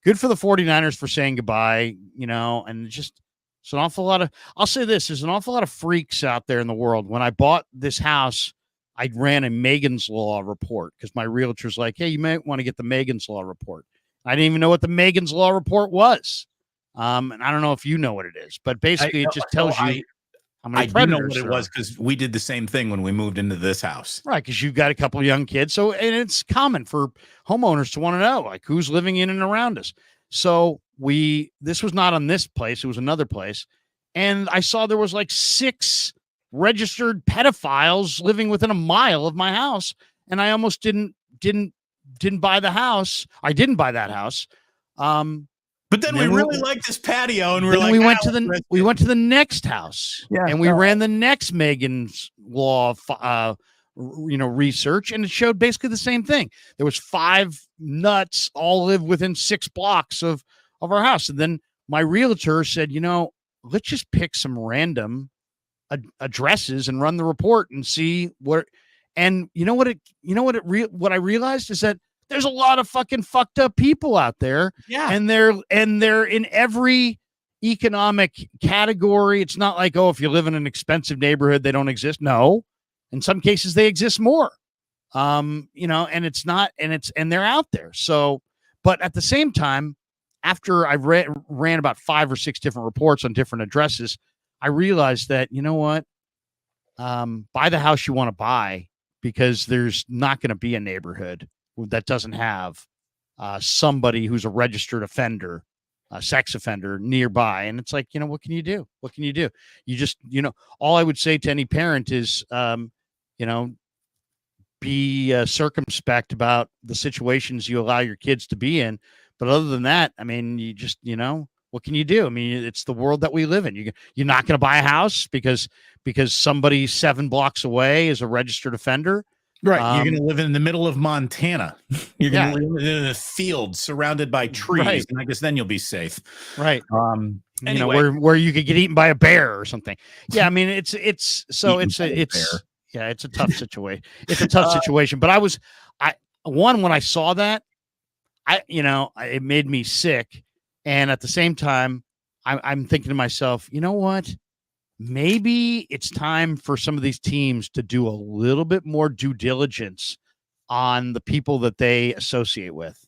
good for the 49ers for saying goodbye, and just it's an awful lot of, I'll say this, there's an awful lot of freaks out there in the world. When I bought this house, I ran a Megan's Law report because my realtor's like, hey, you might want to get the Megan's Law report. I didn't even know what the Megan's Law report was. And I don't know if you know what it is, but basically it just tells you how many predators do know what it was because we did the same thing when we moved into this house. Right, because you've got a couple of young kids. So, and it's common for homeowners to want to know, like, who's living in and around us. So this was not on this place. It was another place. And I saw there was like 6 registered pedophiles living within a mile of my house. And I almost didn't buy the house. I didn't buy that house. But then we really liked this patio, and we went to the next house, and we ran the next Megan's Law, research, and it showed basically the same thing. There was 5 nuts all live within 6 blocks of our house, and then my realtor said, let's just pick some random addresses and run the report and see what. And what I realized is that there's a lot of fucking fucked up people out there. Yeah. And they're in every economic category. It's not like, if you live in an expensive neighborhood, they don't exist. No. In some cases they exist more. And it's not, and they're out there. So, but at the same time, after I ran about 5 or 6 different reports on different addresses, I realized that, buy the house you want to buy, because there's not going to be a neighborhood that doesn't have somebody who's a registered offender, a sex offender nearby. And it's like, what can you do? What can you do? You just, all I would say to any parent is, be circumspect about the situations you allow your kids to be in. But other than that, I mean, you just, what can you do? I mean, it's the world that we live in. You're not going to buy a house because somebody 7 blocks away is a registered offender. Right. You're going to live in the middle of Montana. You're going to live in a field surrounded by trees. Right. And I guess then you'll be safe. Right. Anyway. Where you could get eaten by a bear or something. Yeah. I mean, it's a tough situation. It's a tough situation. But when I saw that, it made me sick. And at the same time, I'm thinking to myself, you know what? Maybe it's time for some of these teams to do a little bit more due diligence on the people that they associate with,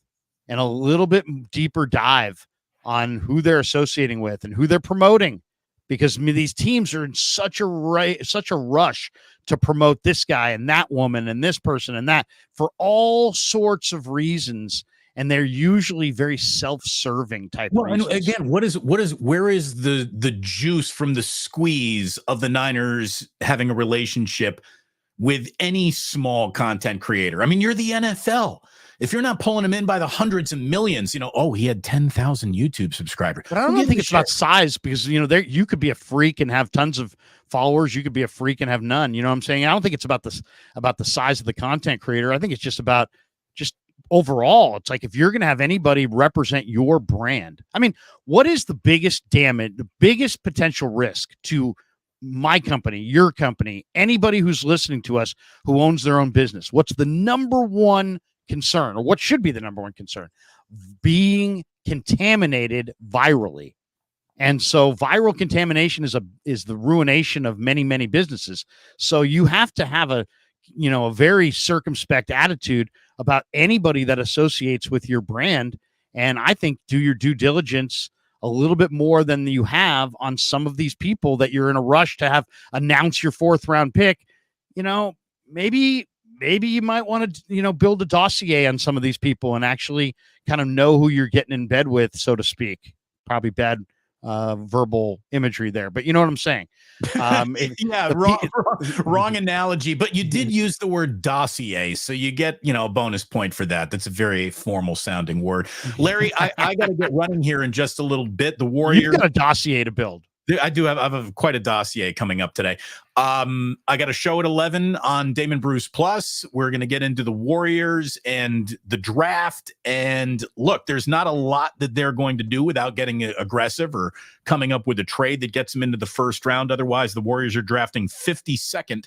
and a little bit deeper dive on who they're associating with and who they're promoting, because these teams are in such a rush to promote this guy and that woman and this person and that for all sorts of reasons. And they're usually very self-serving type reasons. And again, where is the juice from the squeeze of the Niners having a relationship with any small content creator? I mean, you're the NFL. If you're not pulling him in by the hundreds of millions, he had 10,000 YouTube subscribers. But I don't think it's about size, because, you could be a freak and have tons of followers. You could be a freak and have none. You know what I'm saying? I don't think it's about the size of the content creator. I think it's just about overall. It's like, if you're going to have anybody represent your brand, I mean, what is the biggest damage, the biggest potential risk to my company, your company, anybody who's listening to us who owns their own business? What's the number one concern, or what should be the number one concern? Being contaminated virally. And so viral contamination is the ruination of many, many businesses. So you have to have a very circumspect attitude about anybody that associates with your brand. And I think do your due diligence a little bit more than you have on some of these people that you're in a rush to have announce your 4th round pick. Maybe you might want to, build a dossier on some of these people and actually kind of know who you're getting in bed with, so to speak. Probably bad verbal imagery there, but you know what I'm saying? Wrong analogy, but you did use the word dossier, so you get a bonus point for that. That's a very formal sounding word. Larry, I got to get running here in just a little bit. The Warriors, you've got a dossier to build. I do have quite a dossier coming up today. I got a show at 11 on Damon Bruce Plus. We're going to get into the Warriors and the draft. And look, there's not a lot that they're going to do without getting aggressive or coming up with a trade that gets them into the first round. Otherwise, the Warriors are drafting 52nd.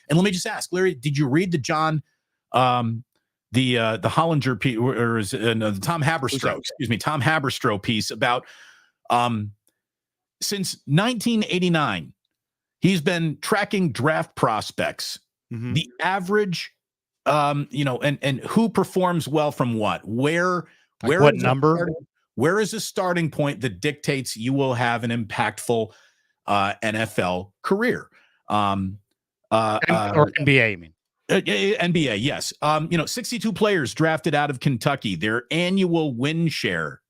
And let me just ask, Larry, did you read the John, the Hollinger piece, or the Tom Haberstroh piece about since 1989, he's been tracking draft prospects, the average, and who performs well from what, where what number, where is a starting point that dictates you will have an impactful NFL career, or NBA, I mean. NBA, yes. 62 players drafted out of Kentucky. Their annual win share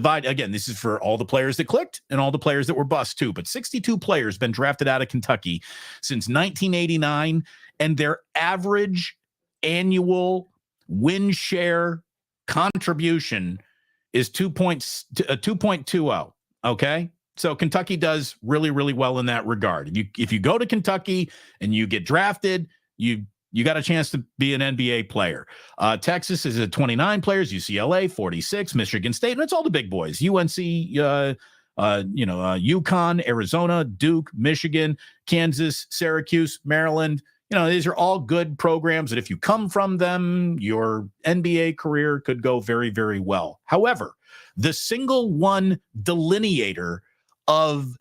again, this is for all the players that clicked and all the players that were bust too, but 62 players been drafted out of Kentucky since 1989, and their average annual win share contribution is 2.20. Okay. So Kentucky does really, really well in that regard. If you go to Kentucky and you get drafted, you got a chance to be an NBA player. Texas is at 29 players, UCLA 46, Michigan State, and it's all the big boys. UNC, UConn, Arizona, Duke, Michigan, Kansas, Syracuse, Maryland. These are all good programs that if you come from them, your NBA career could go very, very well. However, the single one delineator of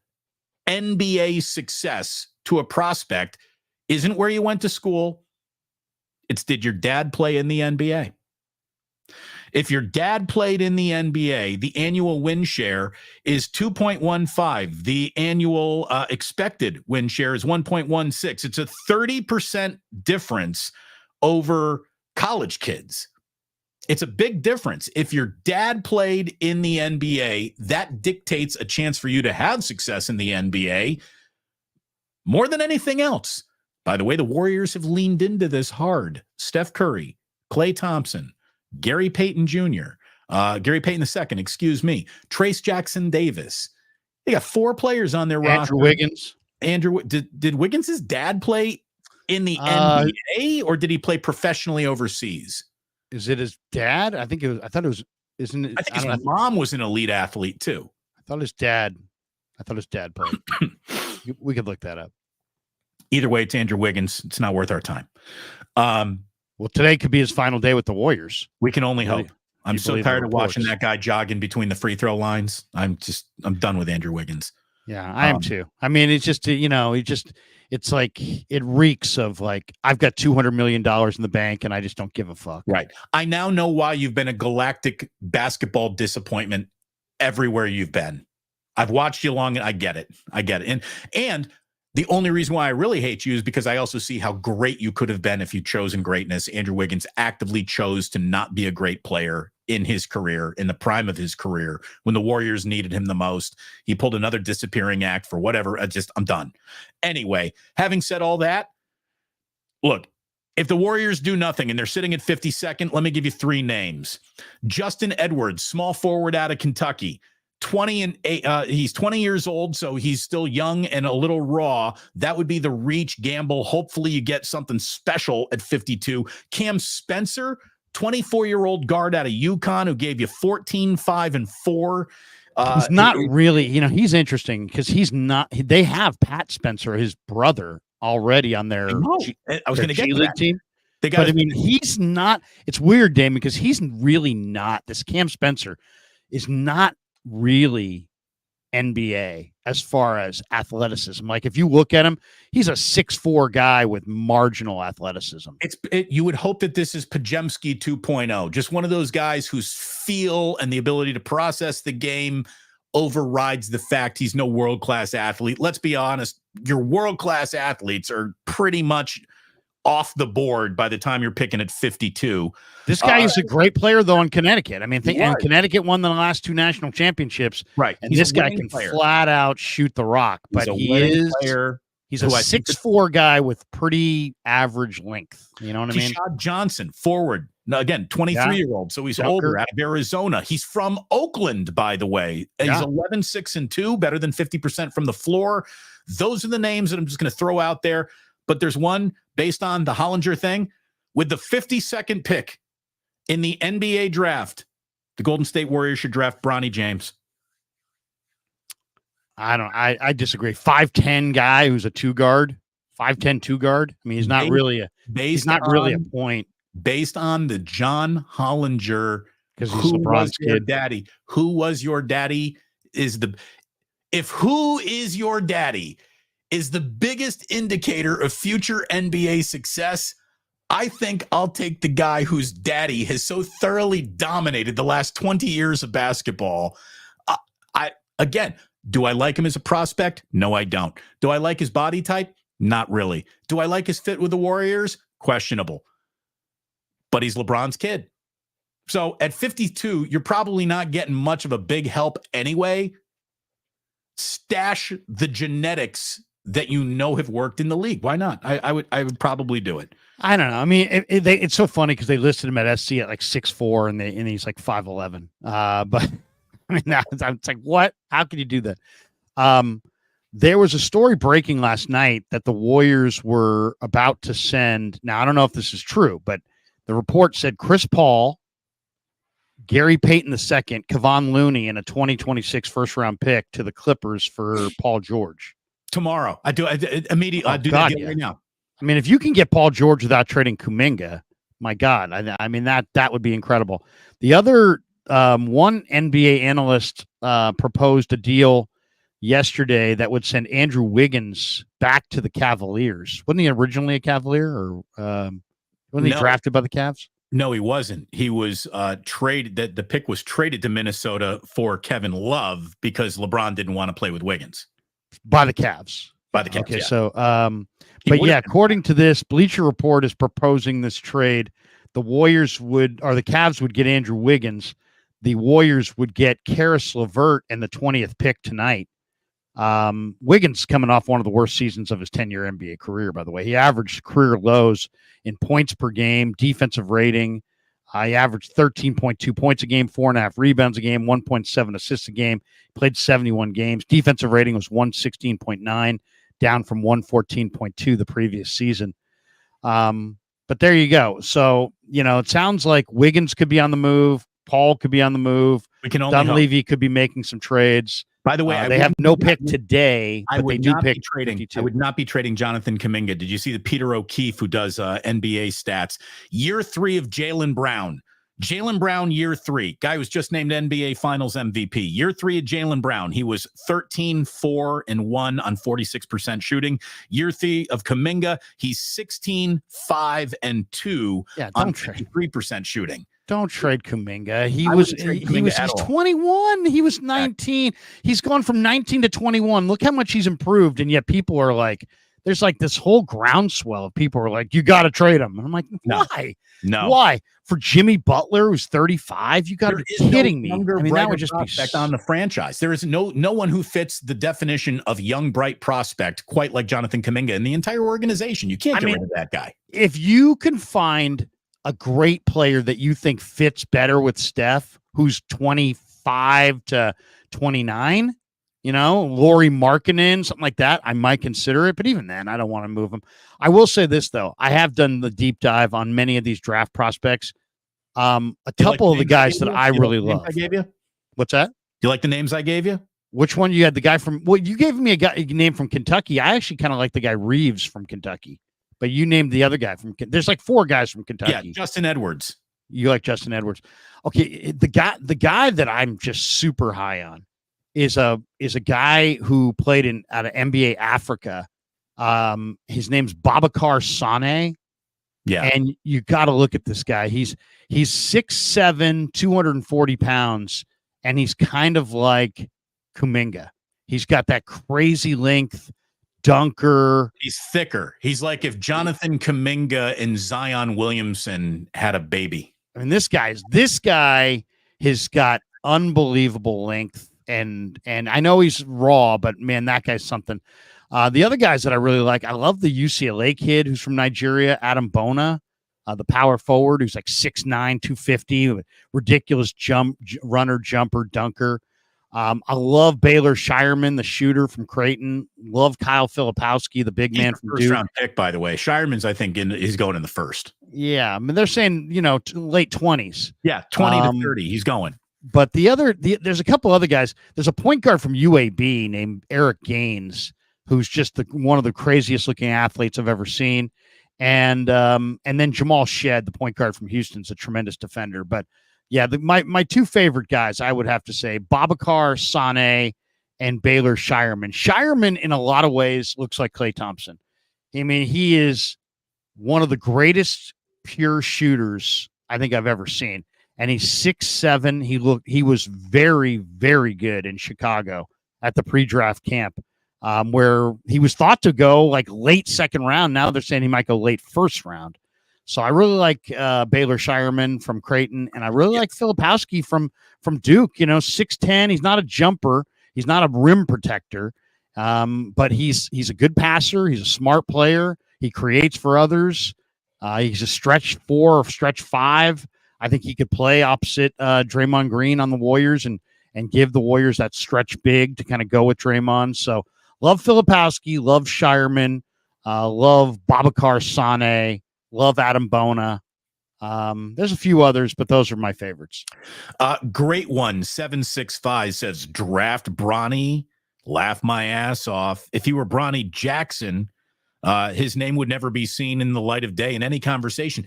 NBA success to a prospect isn't where you went to school. It's, did your dad play in the NBA? If your dad played in the NBA, the annual win share is 2.15. The annual expected win share is 1.16. It's a 30% difference over college kids. It's a big difference. If your dad played in the NBA, that dictates a chance for you to have success in the NBA more than anything else. By the way, the Warriors have leaned into this hard. Steph Curry, Klay Thompson, Gary Payton II, Trace Jackson Davis. They got 4 players on their roster. Wiggins. Did Wiggins' dad play in the NBA, or did he play professionally overseas? Is it his dad? I think it was. I thought it was. Isn't it? I think his mom was an elite athlete too. I thought his dad played. We could look that up. Either way, it's Andrew Wiggins. It's not worth our time. Well, today could be his final day with the Warriors. We can only hope. I'm so tired of watching that guy jogging between the free throw lines. I'm done with Andrew Wiggins. Yeah, I am too. I mean, it's just, it's it's like it reeks of like I've got $200 million in the bank and I just don't give a fuck. Right. I now know why you've been a galactic basketball disappointment everywhere you've been. I've watched you long and I get it. And the only reason why I really hate you is because I also see how great you could have been if you'd chosen greatness. Andrew Wiggins actively chose to not be a great player in his career, in the prime of his career, when the Warriors needed him the most. He pulled another disappearing act for whatever. I'm done. Anyway, having said all that, look, if the Warriors do nothing and they're sitting at 52nd, let me give you 3 names. Justin Edwards, small forward out of Kentucky. He's 20 years old, so he's still young and a little raw. That would be the reach gamble. Hopefully you get something special at 52. Cam Spencer, 24-year-old guard out of UConn who gave you 14, 5, and 4. He's not really, he's interesting because they have Pat Spencer, his brother, already on their I was going to get G League team. But he's not. It's weird, Damon, because he's really not. This Cam Spencer is not really NBA as far as athleticism. Like if you look at him, he's a 6'4" guy with marginal athleticism. You would hope that this is Pajemski 2.0, just one of those guys whose feel and the ability to process the game overrides the fact he's no world-class athlete. Let's be honest, your world-class athletes are pretty much off the board by the time you're picking at 52. This guy is a great player, though, in Connecticut. I mean, and Connecticut won the last 2 national championships. Right. And this guy can flat out shoot the rock. But he's a 6'4" guy with pretty average length. You know what I mean? Keshad Johnson, forward. Now, again, 23-year-old, so he's older, out of Arizona. He's from Oakland, by the way. He's 11, 6, and 2, better than 50% from the floor. Those are the names that I'm just going to throw out there. But there's one based on the Hollinger thing. With the 52nd pick in the NBA draft, the Golden State Warriors should draft Bronny James. I disagree. 5'10" guy who's a 2-guard. 5'10" 2-guard. I mean, he's not really a point. Based on the John Hollinger, because he's LeBron's kid. Daddy. Who was your daddy is the biggest indicator of future NBA success, I think I'll take the guy whose daddy has so thoroughly dominated the last 20 years of basketball. Do I like him as a prospect? No, I don't. Do I like his body type? Not really. Do I like his fit with the Warriors? Questionable. But he's LeBron's kid. So at 52, you're probably not getting much of a big help anyway. Stash the genetics that have worked in the league. Why not? I would probably do it. I don't know. I mean, it's so funny because they listed him at SC at like 6'4" and he's like 5'11". But I mean, it's like, what? How can you do that? There was a story breaking last night that the Warriors were about to send. Now, I don't know if this is true, but the report said Chris Paul, Gary Payton II, Kevon Looney, and a 2026 first-round pick to the Clippers for Paul George. Tomorrow. I do immediately. I do that right now. I mean, if you can get Paul George without trading Kuminga, my God, I mean, that would be incredible. The other one NBA analyst proposed a deal yesterday that would send Andrew Wiggins back to the Cavaliers. Wasn't he originally a Cavalier, or wasn't he drafted by the Cavs? No, he wasn't. He was traded. That the pick was traded to Minnesota for Kevin Love because LeBron didn't want to play with Wiggins. By the Cavs. Okay, yeah. So, but yeah, according to this, Bleacher Report is proposing this trade. The Cavs would get Andrew Wiggins. The Warriors would get Karis LeVert and the 20th pick tonight. Wiggins coming off one of the worst seasons of his 10-year NBA career, by the way. He averaged career lows in points per game, defensive rating. He averaged 13.2 points a game, 4.5 rebounds a game, 1.7 assists a game. Played 71 games. Defensive rating was 116.9, down from 114.2 the previous season. But there you go. So, it sounds like Wiggins could be on the move. Paul could be on the move. Dunleavy could be making some trades. By the way, they have no pick today, but they do pick trading. 52. I would not be trading Jonathan Kuminga. Did you see the Peter O'Keefe, who does NBA stats? Year 3 of Jaylen Brown. Jaylen Brown, year 3. Guy was just named NBA Finals MVP. Year 3 of Jaylen Brown. He was 13, 4, and 1 on 46% shooting. Year 3 of Kuminga. He's 16, 5, and 2 on 53% shooting. Don't trade Kuminga. He's 21. He was 19. He's gone from 19 to 21. Look how much he's improved. And yet people are like, there's like this whole groundswell of people are like, you got to trade him. And I'm like, why? No. Why? For Jimmy Butler, who's 35? You got to be kidding me. I mean, that would just be on the franchise. There is no one who fits the definition of young, bright prospect quite like Jonathan Kuminga in the entire organization. You can't get rid of that guy. If you can find a great player that you think fits better with Steph, who's 25 to 29, Lauri Markkanen, something like that, I might consider it. But even then, I don't want to move him. I will say this, though. I have done the deep dive on many of these draft prospects. A couple of the guys that I really love. I gave you? What's that? Do you like the names I gave you? Which one? You had the guy from, you gave me a name from Kentucky. I actually kind of like the guy Reeves from Kentucky. But you named the other guy from, there's like 4 guys from Kentucky. Yeah, Justin Edwards. You like Justin Edwards. Okay, the guy that I'm just super high on is a guy who played out of NBA Africa. His name's Babacar Sane. Yeah. And you got to look at this guy. He's 6'7", 240 pounds, and he's kind of like Kuminga. He's got that crazy length, dunker. He's thicker. He's like if Jonathan Kuminga and Zion Williamson had a baby. I mean, this guy has got unbelievable length, and I know he's raw, but man, that guy's something. The other guys that I really like, I love the UCLA kid who's from Nigeria, Adam Bona, the power forward who's like 6'9", 250, ridiculous jumper, dunker. I love Baylor Shireman, the shooter from Creighton. Love Kyle Filipowski, the big man from Duke. First-round pick, by the way. Shireman's, I think, he's going in the first. Yeah, I mean, they're saying, late 20s. Yeah, 20 to 30, he's going. But there's a couple other guys. There's a point guard from UAB named Eric Gaines, who's just one of the craziest looking athletes I've ever seen. And then Jamal Shed, the point guard from Houston's a tremendous defender. But yeah, my 2 favorite guys, I would have to say Babacar Sane and Baylor Shireman. Shireman, in a lot of ways, looks like Klay Thompson. I mean, he is one of the greatest pure shooters I think I've ever seen. And he's 6'7". He was very, very good in Chicago at the pre-draft camp, where he was thought to go like late second round. Now they're saying he might go late first round. So I really like Baylor Shireman from Creighton, and I really like Filipowski from Duke. 6'10". He's not a jumper. He's not a rim protector, but he's a good passer. He's a smart player. He creates for others. He's a stretch 4 or stretch 5. I think he could play opposite Draymond Green on the Warriors and give the Warriors that stretch big to kind of go with Draymond. So love Filipowski, love Shireman, love Babacar Sane, love Adam Bona. There's a few others, but those are my favorites. Great one. 765 says draft Bronny. Laugh my ass off. If he were Bronny Jackson, his name would never be seen in the light of day in any conversation.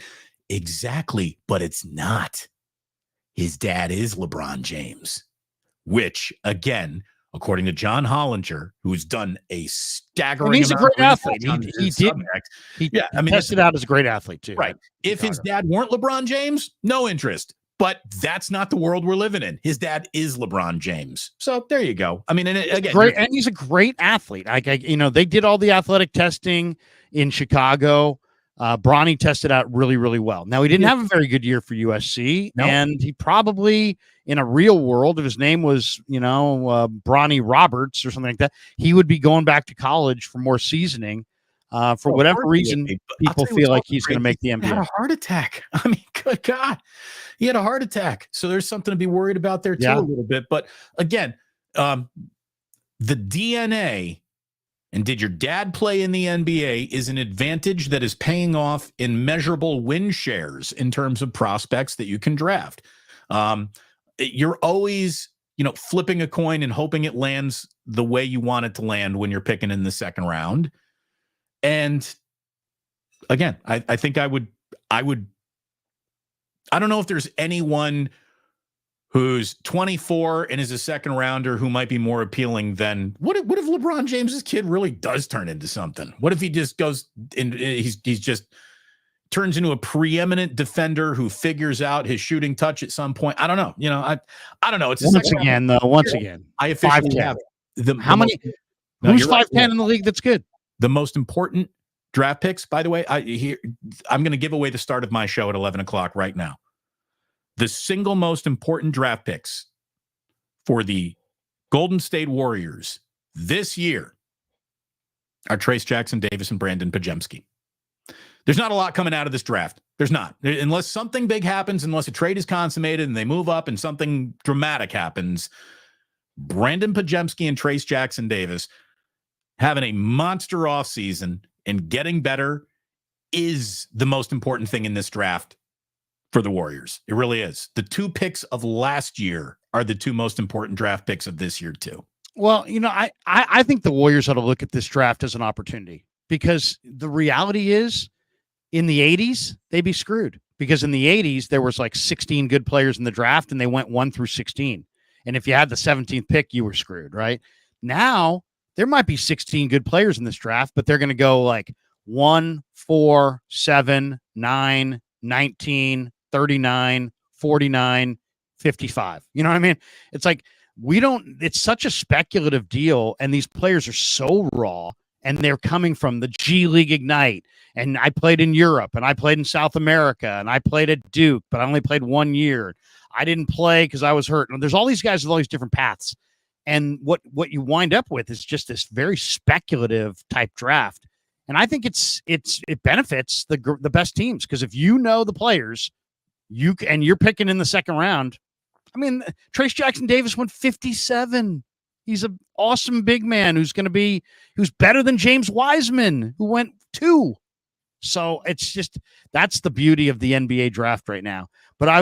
Exactly, but it's not. His dad is LeBron James, which, again, according to John Hollinger, who's done a staggering he's a great athlete. He tested out as a great athlete, too. Right. If his dad weren't LeBron James, no interest. But that's not the world we're living in. His dad is LeBron James. So there you go. I mean, and again, great, and he's a great athlete. They did all the athletic testing in Chicago. Bronny tested out really, really well. Now, he didn't have a very good year for USC, and he probably, in a real world, if his name was, Bronny Roberts or something like that, he would be going back to college for more seasoning. For whatever reason, people feel like he's going to make the NBA. He had a heart attack. I mean, good God. He had a heart attack. So there's something to be worried about there, too, a little bit. But again, the DNA and did your dad play in the NBA is an advantage that is paying off in measurable win shares in terms of prospects that you can draft. You're always, flipping a coin and hoping it lands the way you want it to land when you're picking in the second round. And again, I think I would I don't know if there's anyone who's 24 and is a second rounder who might be more appealing than what if LeBron James's kid really does turn into something? What if he just goes and he's just turns into a preeminent defender who figures out his shooting touch at some point? I don't know. I don't know. It's once again, I officially have how many? Who's 5'10" in the league that's good? The most important draft picks, by the way, I'm going to give away the start of my show at 11 o'clock right now. The single most important draft picks for the Golden State Warriors this year are Trace Jackson Davis and Brandon Pajemski. There's not a lot coming out of this draft. There's not. Unless something big happens, unless a trade is consummated and they move up and something dramatic happens, Brandon Pajemski and Trace Jackson Davis having a monster offseason and getting better is the most important thing in this draft for the Warriors. It really is. The two picks of last year are the two most important draft picks of this year too. Well, I think the Warriors ought to look at this draft as an opportunity, because the reality is in the 80s, they'd be screwed, because in the 80s, there was like 16 good players in the draft and they went 1 through 16. And if you had the 17th pick, you were screwed, right? Now, there might be 16 good players in this draft, but they're going to go like 1, 4, 7, 9, 19, 39, 49, 55. You know what I mean? It's like it's such a speculative deal, and these players are so raw, and they're coming from the G League Ignite. And I played in Europe, and I played in South America, and I played at Duke, but I only played 1 year. I didn't play because I was hurt. And there's all these guys with all these different paths. And what you wind up with is just this very speculative type draft. And I think it benefits the best teams, because if you know the players, you're picking in the second round. I mean, Trace Jackson Davis went 57. He's an awesome big man who's better than James Wiseman, who went 2. So it's just, that's the beauty of the NBA draft right now. But I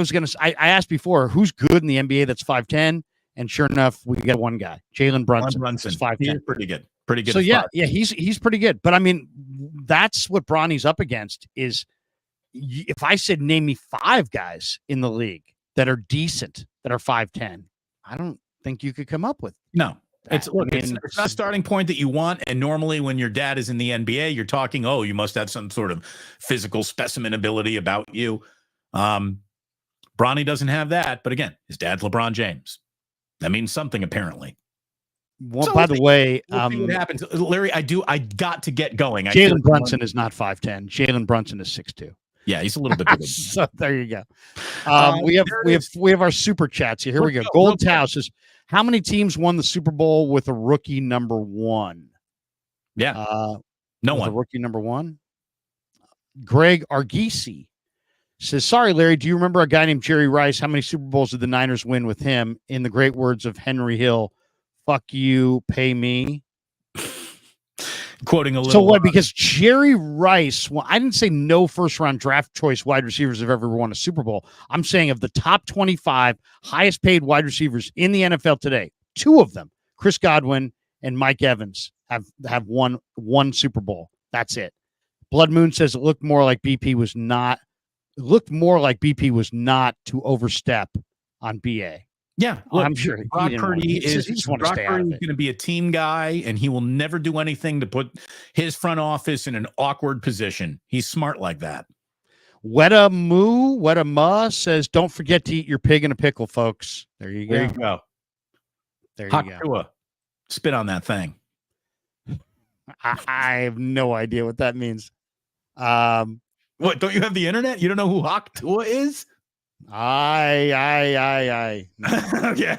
asked before, who's good in the NBA that's 5'10"? And sure enough, we got one guy, Jalen Brunson. Is 5'10". He's pretty good. Pretty good. So yeah, he's pretty good. But I mean, that's what Bronny's up against. Is if I said name me 5 guys in the league that are decent, that are 5'10", I don't think you could come up with. No. It's not a starting point that you want. And normally when your dad is in the NBA, you're talking, oh, you must have some sort of physical specimen ability about you. Bronny doesn't have that. But again, his dad's LeBron James. That means something, apparently. Well, by the way, what happens, Larry? I got to get going. Jalen Brunson is not 5'10". Jalen Brunson is 6'2". Yeah, he's a little bit bigger. So there you go. We have our super chats here. Here we go. Gold Tao says, how many teams won the Super Bowl with a rookie number 1? Yeah, no one. A rookie number 1. Greg Argisi says, sorry, Larry, do you remember a guy named Jerry Rice? How many Super Bowls did the Niners win with him? In the great words of Henry Hill, fuck you, pay me. Quoting a little. So what? Because Jerry Rice, well, I didn't say no first-round draft choice wide receivers have ever won a Super Bowl. I'm saying of the top 25 highest-paid wide receivers in the NFL today, 2 of them, Chris Godwin and Mike Evans, have won 1 Super Bowl. That's it. Blood Moon says it looked more like BP was not to overstep on BA. Yeah, look, I'm sure Brock Purdy is going to be a team guy, and he will never do anything to put his front office in an awkward position. He's smart like that. Weta Ma says, don't forget to eat your pig in a pickle, folks. There you go. There you go. Spit on that thing. I have no idea what that means. What, don't you have the internet? You don't know who Haktua is? I. Okay.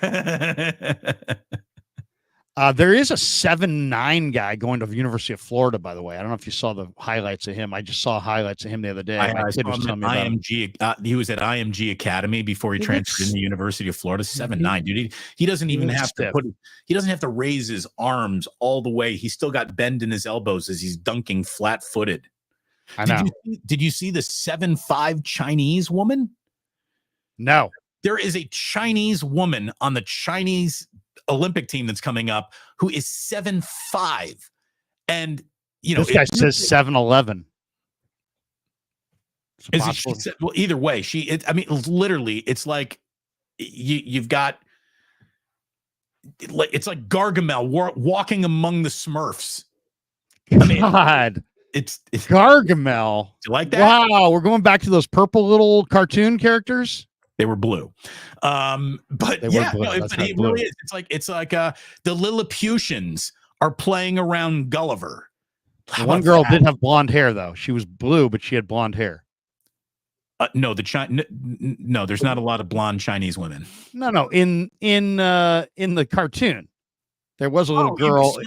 There is a 7'9" guy going to the University of Florida, by the way. I don't know if you saw the highlights of him. I just saw highlights of him the other day. I saw him at IMG. He was at IMG Academy before he transferred in the University of Florida. 7'9", dude. He doesn't even have to he doesn't have to raise his arms all the way. He's still got bend in his elbows as he's dunking flat-footed. I know. Did you see the 7'5" Chinese woman? No. There is a Chinese woman on the Chinese Olympic team that's coming up who is 7'5", and this guy says 7'11". Is it, she said, well, either way, I mean, literally, it's like you've got, it's like Gargamel walking among the Smurfs. I mean, God, it's Gargamel. You like that? Wow, we're going back to those purple little cartoon characters. They were blue, but They yeah, were blue. no, but it really is. It's like the Lilliputians are playing around Gulliver. One girl did have blonde hair, though. She was blue, but she had blonde hair. No, no, there's not a lot of blonde Chinese women. No, in the cartoon, there was a little girl.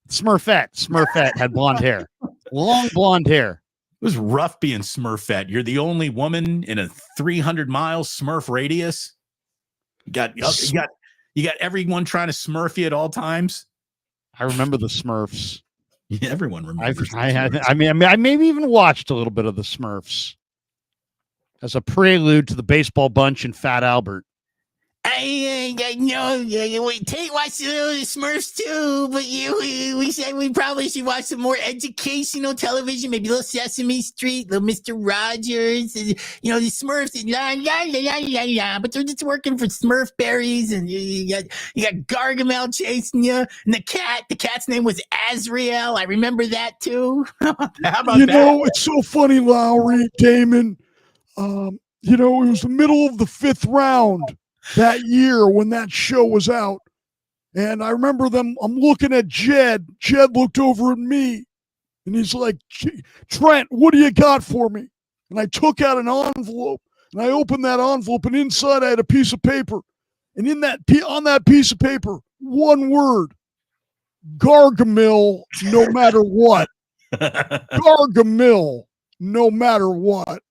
Smurfette had blonde hair, long blonde hair. It was rough being Smurfette. You're the only woman in a 300-mile Smurf radius. You got everyone trying to Smurf you at all times. I remember the Smurfs. Yeah, everyone remembers. I mean, I maybe even watched a little bit of the Smurfs as a prelude to the Baseball Bunch and Fat Albert. I know. Tate watched the Smurfs too, but we said we probably should watch some more educational television, maybe a little Sesame Street, little Mr. Rogers, the Smurfs, but they're just working for Smurf berries, and you got Gargamel chasing you, and the cat's name was Azrael. I remember that too. How about that? It's so funny, Lowry, Damon. It was the middle of the 5th round that year when that show was out. And I remember I'm looking at Jed. Jed looked over at me and he's like, Trent, what do you got for me? And I took out an envelope and I opened that envelope, and inside I had a piece of paper. And on that piece of paper, one word: Gargamel, no matter what. Gargamel, no matter what.